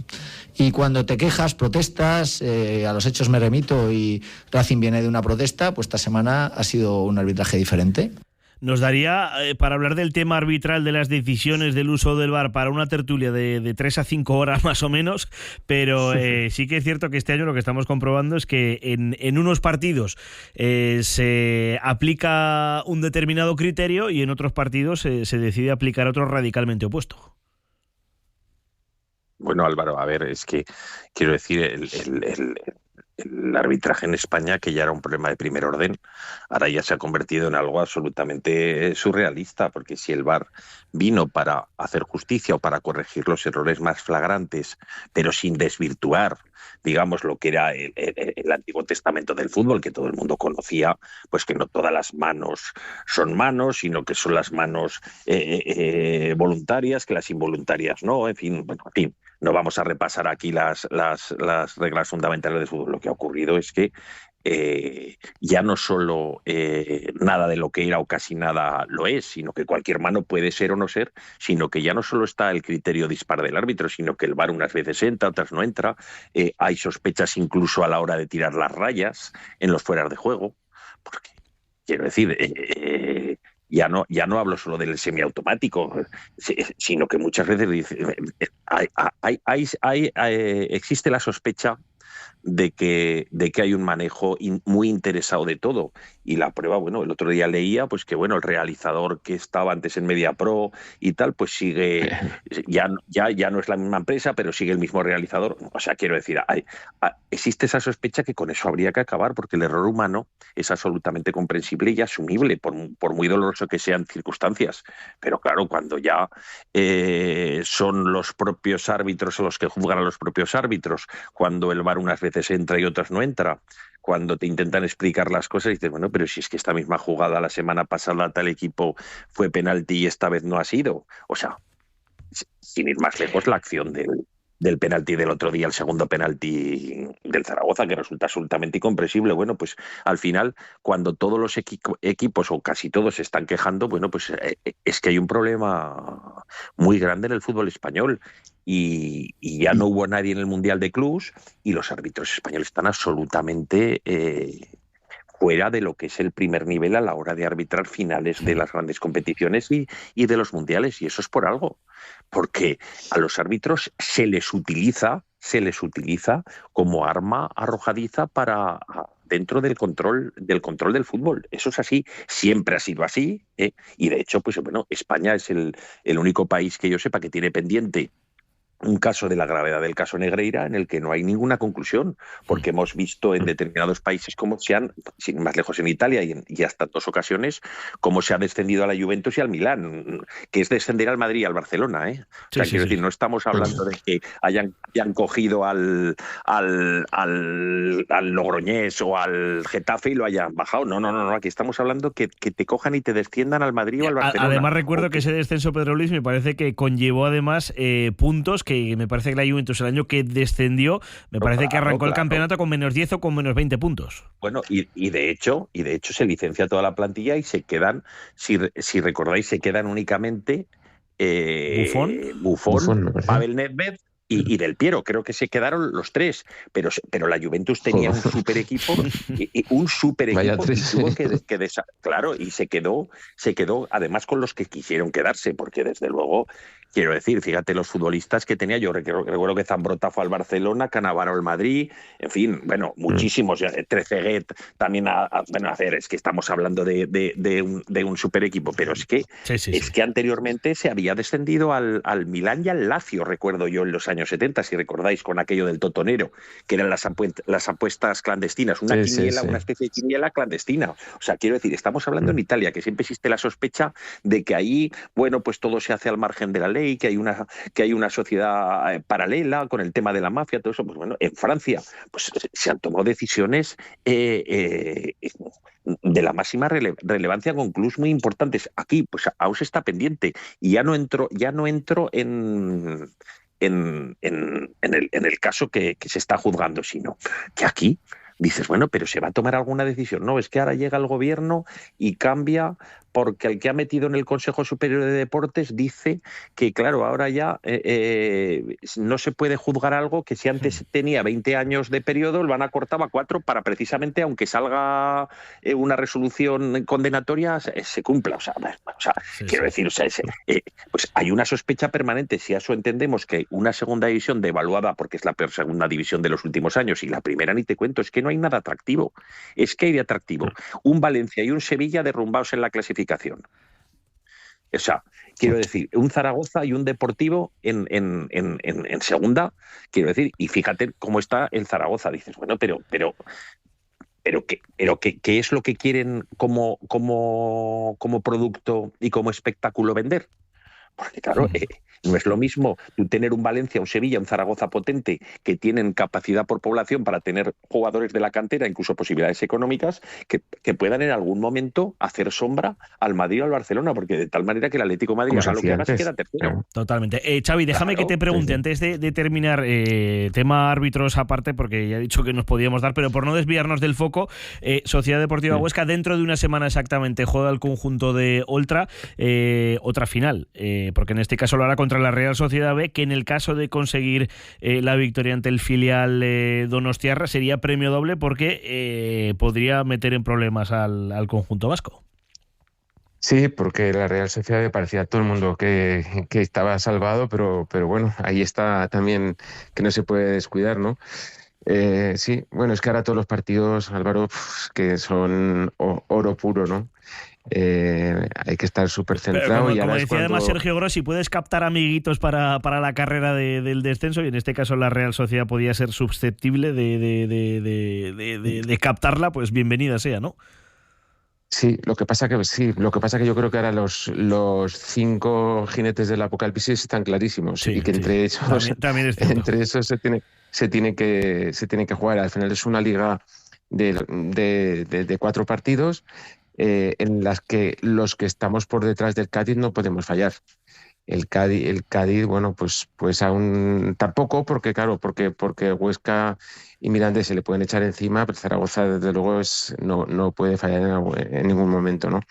Y cuando te quejas, protestas, a los hechos me remito, y Racing viene de una protesta, pues esta semana ha sido un arbitraje diferente. Nos daría para hablar del tema arbitral, de las decisiones del uso del VAR, para una tertulia de 3 a 5 horas más o menos, pero sí que es cierto que este año lo que estamos comprobando es que en unos partidos se aplica un determinado criterio y en otros partidos se decide aplicar otro radicalmente opuesto. Bueno, Álvaro, a ver, es que quiero decir, el arbitraje en España, que ya era un problema de primer orden, ahora ya se ha convertido en algo absolutamente surrealista, porque si el VAR vino para hacer justicia o para corregir los errores más flagrantes, pero sin desvirtuar, digamos, lo que era el Antiguo Testamento del fútbol, que todo el mundo conocía, pues que no todas las manos son manos, sino que son las manos voluntarias, que las involuntarias no, en fin, no vamos a repasar aquí las reglas fundamentales del fútbol. Lo que ha ocurrido es que ya no solo nada de lo que era o casi nada lo es, sino que cualquier mano puede ser o no ser, sino que ya no solo está el criterio dispar del árbitro, sino que el VAR unas veces entra, otras no entra. Hay sospechas incluso a la hora de tirar las rayas en los fueras de juego, porque quiero decir, ya no hablo solo del semiautomático, sino que muchas veces existe la sospecha de que hay un manejo muy interesado de todo. Y la prueba, bueno, el otro día leía pues que bueno, el realizador que estaba antes en MediaPro y tal, pues sigue, ya no es la misma empresa, pero sigue el mismo realizador. O sea, quiero decir, existe esa sospecha que con eso habría que acabar, porque el error humano es absolutamente comprensible y asumible, por muy doloroso que sean circunstancias. Pero claro, cuando ya son los propios árbitros los que juzgan a los propios árbitros, cuando el VAR unas veces entra y otras no entra, cuando te intentan explicar las cosas y dices, bueno, pero si es que esta misma jugada la semana pasada tal equipo fue penalti y esta vez no ha sido. O sea, sin ir más lejos, la acción del penalti del otro día, el segundo penalti del Zaragoza, que resulta absolutamente incomprensible. Bueno, pues al final, cuando todos los equipos o casi todos se están quejando, bueno, pues es que hay un problema muy grande en el fútbol español. Y ya no hubo nadie en el Mundial de Clubs y los árbitros españoles están absolutamente fuera de lo que es el primer nivel a la hora de arbitrar finales de las grandes competiciones y de los mundiales. Y eso es por algo, porque a los árbitros se les utiliza como arma arrojadiza para dentro del control del fútbol. Eso es así, siempre ha sido así, y de hecho, pues bueno, España es el único país que yo sepa que tiene pendiente un caso de la gravedad del caso Negreira en el que no hay ninguna conclusión, porque hemos visto en determinados países cómo se han, sin más lejos en Italia y hasta en 2 ocasiones, cómo se ha descendido a la Juventus y al Milán, que es descender al Madrid y al Barcelona. Quiero decir, no estamos hablando de que hayan cogido al Logroñés o al Getafe y lo hayan bajado. No, aquí estamos hablando que te cojan y te desciendan al Madrid o al Barcelona. Además recuerdo que ese descenso, Pedro Luis, me parece que conllevó además puntos que me parece que la Juventus el año que descendió, me parece que arrancó el campeonato con menos 10 o con menos 20 puntos. Bueno, y de hecho se licencia toda la plantilla y se quedan, si recordáis, se quedan únicamente Buffon, Pavel Nedved y Del Piero. Creo que se quedaron los 3, pero la Juventus tenía un super equipo y tuvo que claro, y se quedó además con los que quisieron quedarse, porque desde luego, quiero decir, fíjate los futbolistas que tenía. Yo recuerdo que Zambrota fue al Barcelona, Cannavaro al Madrid, en fin, bueno, muchísimos. Trezeguet también es que estamos hablando de un super equipo, pero es que que anteriormente se había descendido al Milán y al Lazio, recuerdo yo, en los años 70, si recordáis, con aquello del totonero, que eran las apuestas clandestinas, una especie de quiniela clandestina. O sea, quiero decir, estamos hablando en Italia, que siempre existe la sospecha de que ahí, bueno, pues todo se hace al margen de la ley, que hay una sociedad paralela con el tema de la mafia, todo eso. Pues bueno, en Francia pues se han tomado decisiones de la máxima relevancia con clubs muy importantes. Aquí, pues aún se está pendiente, y ya no entro en el caso que se está juzgando, sino que aquí dices, bueno, pero ¿se va a tomar alguna decisión? No, es que ahora llega el gobierno y cambia, porque el que ha metido en el Consejo Superior de Deportes dice que, claro, ahora ya no se puede juzgar algo que si antes tenía 20 años de periodo, lo van a cortar a 4 para precisamente, aunque salga una resolución condenatoria, se cumpla. Quiero decir, pues hay una sospecha permanente. Si a eso entendemos que una segunda división devaluada, porque es la peor segunda división de los últimos años, y la primera ni te cuento, es que no hay nada atractivo. Es que hay de atractivo un Valencia y un Sevilla derrumbados en la clasificación. O sea, quiero decir, un Zaragoza y un Deportivo en segunda, quiero decir, y fíjate cómo está el Zaragoza. Dices, bueno, pero ¿qué es lo que quieren como producto y como espectáculo vender? Porque claro, no es lo mismo tú tener un Valencia, un Sevilla, un Zaragoza potente, que tienen capacidad por población para tener jugadores de la cantera, incluso posibilidades económicas, que puedan en algún momento hacer sombra al Madrid o al Barcelona, porque de tal manera que el Atlético de Madrid haga lo que haga, se queda tercero. Totalmente. Xavi, déjame que te pregunte, antes de terminar, tema árbitros aparte, porque ya he dicho que nos podíamos dar, pero por no desviarnos del foco, Sociedad Deportiva Huesca, dentro de una semana exactamente, juega el conjunto de Oltra, otra final, porque en este caso lo hará contra la Real Sociedad B, que en el caso de conseguir la victoria ante el filial donostiarra sería premio doble, porque podría meter en problemas al conjunto vasco. Sí, porque la Real Sociedad B parecía a todo el mundo que estaba salvado, pero bueno, ahí está también que no se puede descuidar, ¿no? Sí, bueno, es que ahora todos los partidos, Álvaro, que son oro puro, ¿no? Hay que estar súper centrado. Como decía además Sergio Grossi, puedes captar amiguitos para la carrera del descenso, y en este caso la Real Sociedad podía ser susceptible de captarla, pues bienvenida sea, ¿no? Sí, lo que pasa que yo creo que ahora los 5 jinetes del apocalipsis están clarísimos, y que entre esos se tiene que jugar. Al final es una liga de 4 partidos. En las que los que estamos por detrás del Cádiz no podemos fallar. El Cádiz, bueno, pues aún tampoco, porque claro, porque Huesca y Mirandés se le pueden echar encima, pero Zaragoza desde luego no puede fallar en ningún momento, ¿no?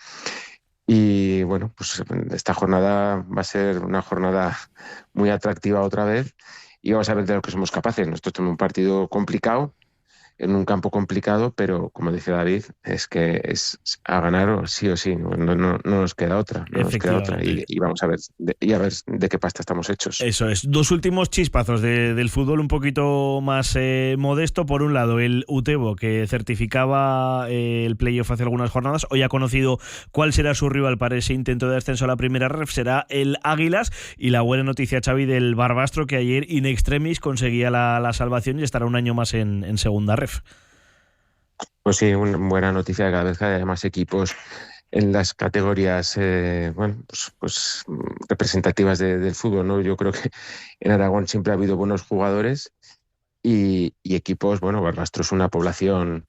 Y bueno, pues esta jornada va a ser una jornada muy atractiva otra vez, y vamos a ver de lo que somos capaces. Nosotros tenemos un partido complicado, en un campo complicado, pero como dice David, es que es a ganar sí o sí, no nos queda otra, y vamos a ver de qué pasta estamos hechos. Eso es. Dos últimos chispazos del fútbol un poquito más modesto. Por un lado, el Utebo, que certificaba el playoff hace algunas jornadas, hoy ha conocido cuál será su rival para ese intento de ascenso a la primera ref, será el Águilas, y la buena noticia, Xavi, del Barbastro, que ayer in extremis conseguía la salvación y estará un año más en segunda ref. Pues sí, una buena noticia, cada vez que hay más equipos en las categorías pues representativas del fútbol, ¿no? Yo creo que en Aragón siempre ha habido buenos jugadores y equipos. Barbastro es una población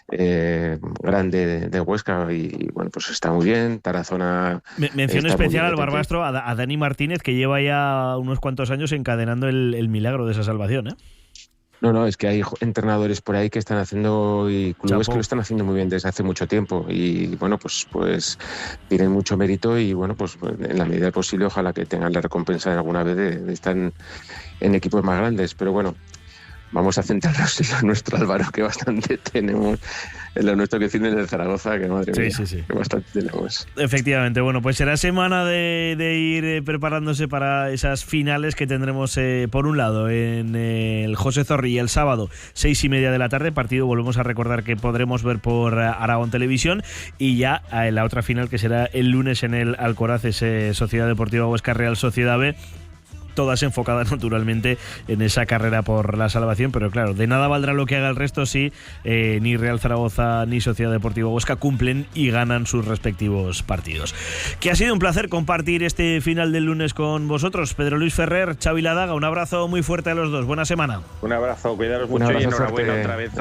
grande de Huesca y bueno, pues está muy bien. Tarazona. Mención especial al Barbastro, a Dani Martínez, que lleva ya unos cuantos años encadenando el milagro de esa salvación, ¿eh? No, es que hay entrenadores por ahí que están haciendo y clubes que lo están haciendo muy bien desde hace mucho tiempo y bueno, pues tienen mucho mérito y bueno, pues en la medida posible ojalá que tengan la recompensa de alguna vez de estar en equipos más grandes, pero bueno, vamos a centrarnos en lo nuestro, Álvaro, que bastante tenemos, en lo nuestro que tiene en el Zaragoza, que madre mía, sí. que bastante tenemos. Efectivamente, bueno, pues será semana de ir preparándose para esas finales que tendremos, por un lado, en el José Zorrilla el sábado, 6:30 de la tarde, partido, volvemos a recordar que podremos ver por Aragón Televisión, y ya la otra final que será el lunes en el Alcoraz, Sociedad Deportiva Huesca Real Sociedad B, todas enfocadas naturalmente en esa carrera por la salvación, pero claro, de nada valdrá lo que haga el resto si ni Real Zaragoza ni Sociedad Deportiva Huesca cumplen y ganan sus respectivos partidos. Que ha sido un placer compartir este final del lunes con vosotros. Pedro Luis Ferrer, Xavi Ladaga, un abrazo muy fuerte a los dos. Buena semana. Un abrazo, cuidaros mucho y enhorabuena otra vez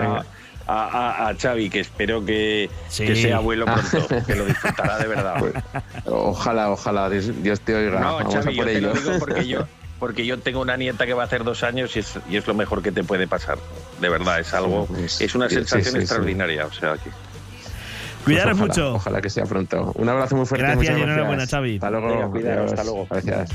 a Xavi, que espero que sea abuelo pronto, que lo disfrutará de verdad. Pues, ojalá, Dios te oiga. No, vamos Xavi, a por yo ello. te lo digo porque yo tengo una nieta que va a hacer 2 años y es lo mejor que te puede pasar. De verdad, es algo, es una sensación extraordinaria. O sea, que... Cuidaros mucho. Ojalá que sea pronto. Un abrazo muy fuerte. Gracias y enhorabuena, Xavi. Hasta luego. Venga, cuidaros, hasta luego. Gracias.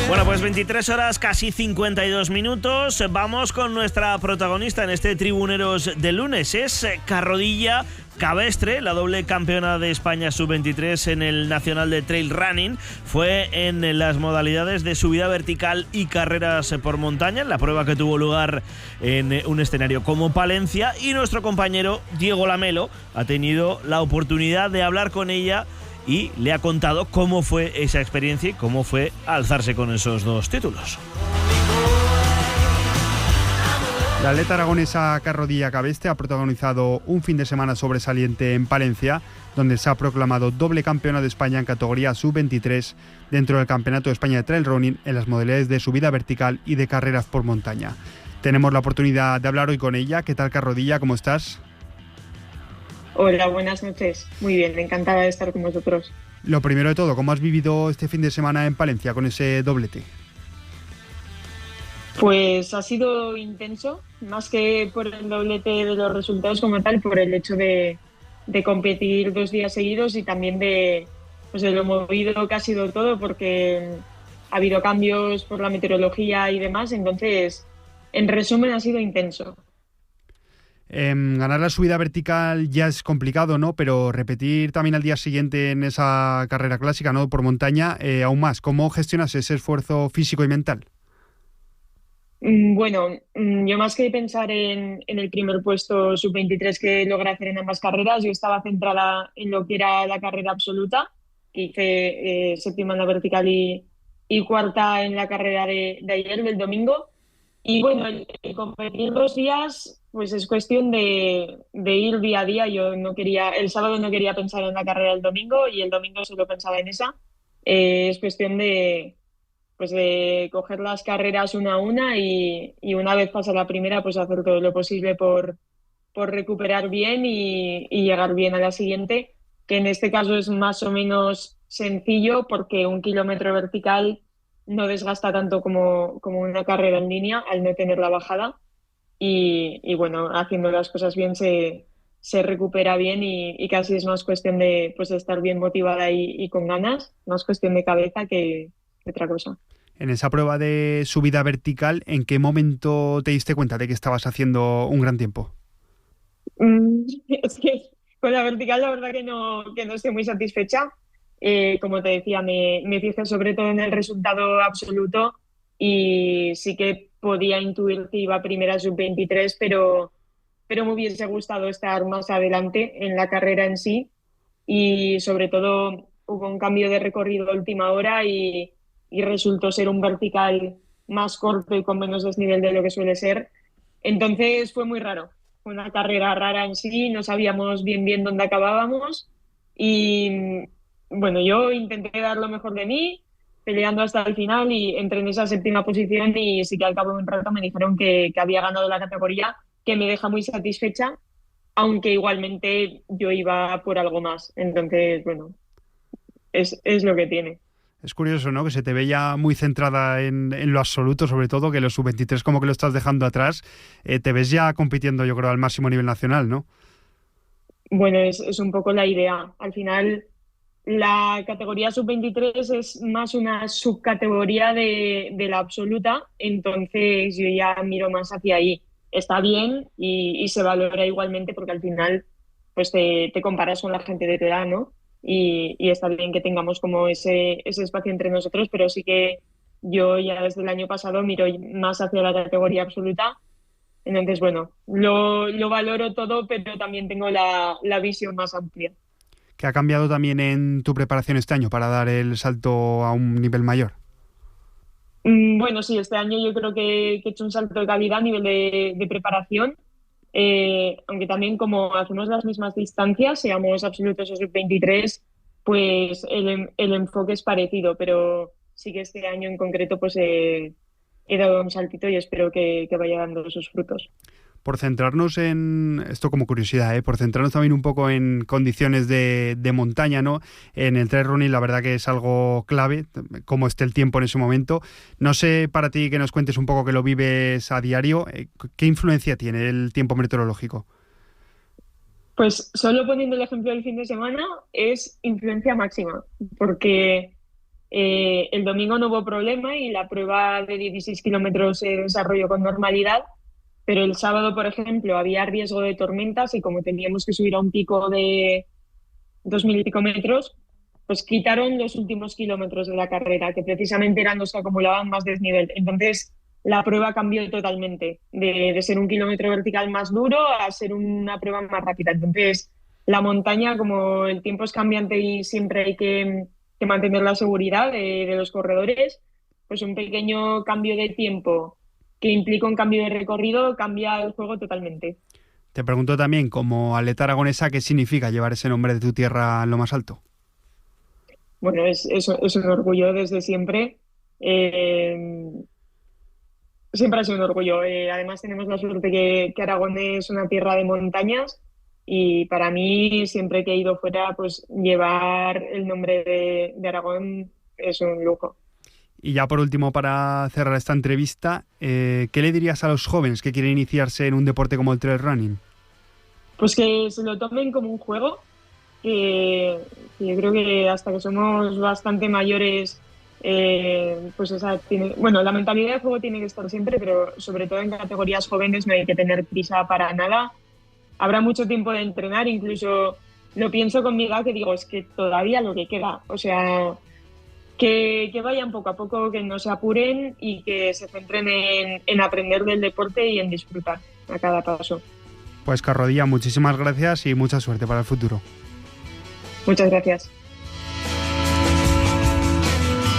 Bueno, pues 23 horas, casi 52 minutos. Vamos con nuestra protagonista en este Tribuneros de lunes. Es Carrodilla Cabestre, la doble campeona de España sub-23 en el Nacional de Trail Running. Fue en las modalidades de subida vertical y carreras por montaña, en la prueba que tuvo lugar en un escenario como Palencia. Y nuestro compañero Diego Lamelo ha tenido la oportunidad de hablar con ella y le ha contado cómo fue esa experiencia y cómo fue alzarse con esos 2 títulos. La atleta aragonesa Carrodilla Cabestre ha protagonizado un fin de semana sobresaliente en Palencia, donde se ha proclamado doble campeona de España en categoría sub-23 dentro del Campeonato de España de Trail Running en las modalidades de subida vertical y de carreras por montaña. Tenemos la oportunidad de hablar hoy con ella. ¿Qué tal, Carrodilla? ¿Cómo estás? Hola, buenas noches. Muy bien, encantada de estar con vosotros. Lo primero de todo, ¿cómo has vivido este fin de semana en Palencia con ese doblete? Pues ha sido intenso, más que por el doblete de los resultados como tal, por el hecho de competir 2 días seguidos y también de lo movido que ha sido todo, porque ha habido cambios por la meteorología y demás, entonces, en resumen, ha sido intenso. Ganar la subida vertical ya es complicado, ¿no? Pero repetir también al día siguiente en esa carrera clásica, ¿no? Por montaña, aún más. ¿Cómo gestionas ese esfuerzo físico y mental? Bueno, yo más que pensar en el primer puesto sub-23 que logré hacer en ambas carreras, yo estaba centrada en lo que era la carrera absoluta, que hice 7ª en la vertical y 4ª en la carrera de ayer, del domingo. Y bueno, el competir 2 días, pues es cuestión de ir día a día. Yo el sábado no quería pensar en la carrera del domingo y el domingo solo pensaba en esa. Es cuestión de coger las carreras una a una y una vez pasa la primera, pues hacer todo lo posible por recuperar bien y llegar bien a la siguiente, que en este caso es más o menos sencillo porque 1 kilómetro vertical no desgasta tanto como una carrera en línea al no tener la bajada y bueno, haciendo las cosas bien se se recupera bien y casi es más cuestión de pues estar bien motivada y con ganas, más cuestión de cabeza que otra cosa. En esa prueba de subida vertical, ¿en qué momento te diste cuenta de que estabas haciendo un gran tiempo? Es que con la vertical la verdad que no estoy muy satisfecha. Como te decía, me fijé sobre todo en el resultado absoluto y sí que podía intuir que iba primera sub-23, pero me hubiese gustado estar más adelante en la carrera en sí, y sobre todo hubo un cambio de recorrido a última hora y resultó ser un vertical más corto y con menos desnivel de lo que suele ser. Entonces fue muy raro, fue una carrera rara en sí, no sabíamos bien dónde acabábamos y bueno, yo intenté dar lo mejor de mí, peleando hasta el final, y entré en esa 7ª posición y sí que al cabo de un rato me dijeron que había ganado la categoría, que me deja muy satisfecha, aunque igualmente yo iba por algo más. Entonces, bueno, es lo que tiene. Es curioso, ¿no?, que se te ve ya muy centrada en lo absoluto, sobre todo, que los sub-23 como que lo estás dejando atrás. Te ves ya compitiendo, yo creo, al máximo nivel nacional, ¿no? Bueno, es un poco la idea. Al final, la categoría sub-23 es más una subcategoría de la absoluta, entonces yo ya miro más hacia ahí. Está bien y se valora igualmente porque al final pues te comparas con la gente de tu edad, ¿no? Y está bien que tengamos como ese espacio entre nosotros, pero sí que yo ya desde el año pasado miro más hacia la categoría absoluta. Entonces, bueno, lo valoro todo, pero también tengo la visión más amplia. ¿Qué ha cambiado también en tu preparación este año para dar el salto a un nivel mayor? Bueno, sí, este año yo creo que he hecho un salto de calidad a nivel de preparación, aunque también como hacemos las mismas distancias, seamos absolutos o sub-23, pues el enfoque es parecido, pero sí que este año en concreto pues he dado un saltito y espero que vaya dando sus frutos. Por centrarnos en, esto como curiosidad, por centrarnos también un poco en condiciones de montaña, ¿no? En el trail running la verdad que es algo clave, cómo esté el tiempo en ese momento. No sé, para ti, que nos cuentes un poco que lo vives a diario, ¿qué influencia tiene el tiempo meteorológico? Pues solo poniendo el ejemplo del fin de semana es influencia máxima, porque el domingo no hubo problema y la prueba de 16 kilómetros se desarrolló con normalidad. Pero el sábado, por ejemplo, había riesgo de tormentas y como teníamos que subir a un pico de 2.000 y pico metros, pues quitaron los últimos kilómetros de la carrera, que precisamente eran los que acumulaban más desnivel. Entonces, la prueba cambió totalmente, de ser un kilómetro vertical más duro a ser una prueba más rápida. Entonces, la montaña, como el tiempo es cambiante y siempre hay que mantener la seguridad de los corredores, pues un pequeño cambio de tiempo que implica un cambio de recorrido, cambia el juego totalmente. Te pregunto también, como atleta aragonesa, ¿qué significa llevar ese nombre de tu tierra en lo más alto? Bueno, es un orgullo desde siempre. Siempre ha sido un orgullo. Además tenemos la suerte que Aragón es una tierra de montañas y para mí, siempre que he ido fuera, pues llevar el nombre de Aragón es un lujo. Y ya por último, para cerrar esta entrevista, ¿qué le dirías a los jóvenes que quieren iniciarse en un deporte como el trail running? Pues que se lo tomen como un juego, que yo creo que hasta que somos bastante mayores, pues la mentalidad de juego tiene que estar siempre, pero sobre todo en categorías jóvenes no hay que tener prisa para nada. Habrá mucho tiempo de entrenar, incluso lo pienso con mi edad, que digo, es que todavía lo que queda, o sea, que vayan poco a poco, que no se apuren y que se centren en aprender del deporte y en disfrutar a cada paso. Pues Carrodilla, muchísimas gracias y mucha suerte para el futuro. Muchas gracias.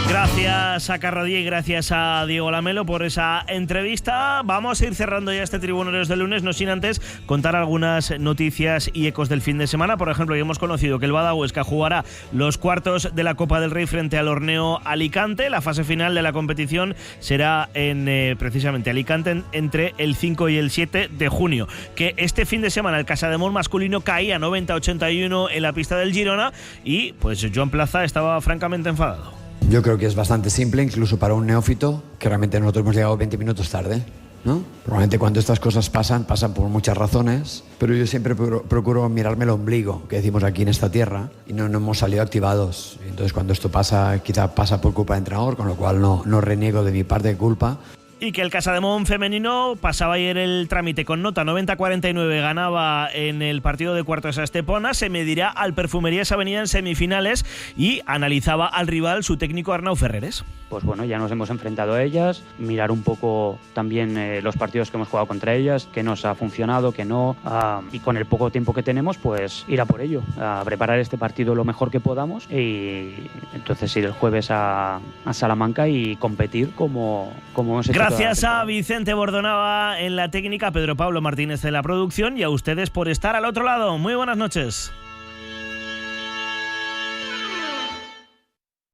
Gracias a Carrodilla y gracias a Diego Lamelo por esa entrevista. Vamos a ir cerrando ya este Tribuneros del lunes, no sin antes contar algunas noticias y ecos del fin de semana. Por ejemplo, ya hemos conocido que el Bada Huesca jugará los cuartos de la Copa del Rey frente al Orneo Alicante. La fase final de la competición será en precisamente Alicante entre el 5 y el 7 de junio. Que este fin de semana el Casademont masculino caía 90-81 en la pista del Girona y pues Joan Plaza estaba francamente enfadado. Yo creo que es bastante simple, incluso para un neófito, que realmente nosotros hemos llegado 20 minutos tarde. ¿no? Probablemente cuando estas cosas pasan por muchas razones, pero yo siempre procuro mirarme el ombligo, que decimos aquí en esta tierra, y no hemos salido activados. Entonces cuando esto pasa, quizá pasa por culpa del entrenador, con lo cual no reniego de mi parte de culpa. Y que el Casademont femenino pasaba ayer el trámite con nota 90-49, ganaba en el partido de cuartos a Estepona, se medirá al Perfumerías Avenida en semifinales y analizaba al rival su técnico Arnau Ferreres. Pues bueno, ya nos hemos enfrentado a ellas, mirar un poco también los partidos que hemos jugado contra ellas, que nos ha funcionado, que no, y con el poco tiempo que tenemos, pues ir a por ello, a preparar este partido lo mejor que podamos y entonces ir el jueves a Salamanca y competir como hemos hecho. Gracias a Vicente Bordonaba en la técnica, Pedro Pablo Martínez en la producción y a ustedes por estar al otro lado. Muy buenas noches.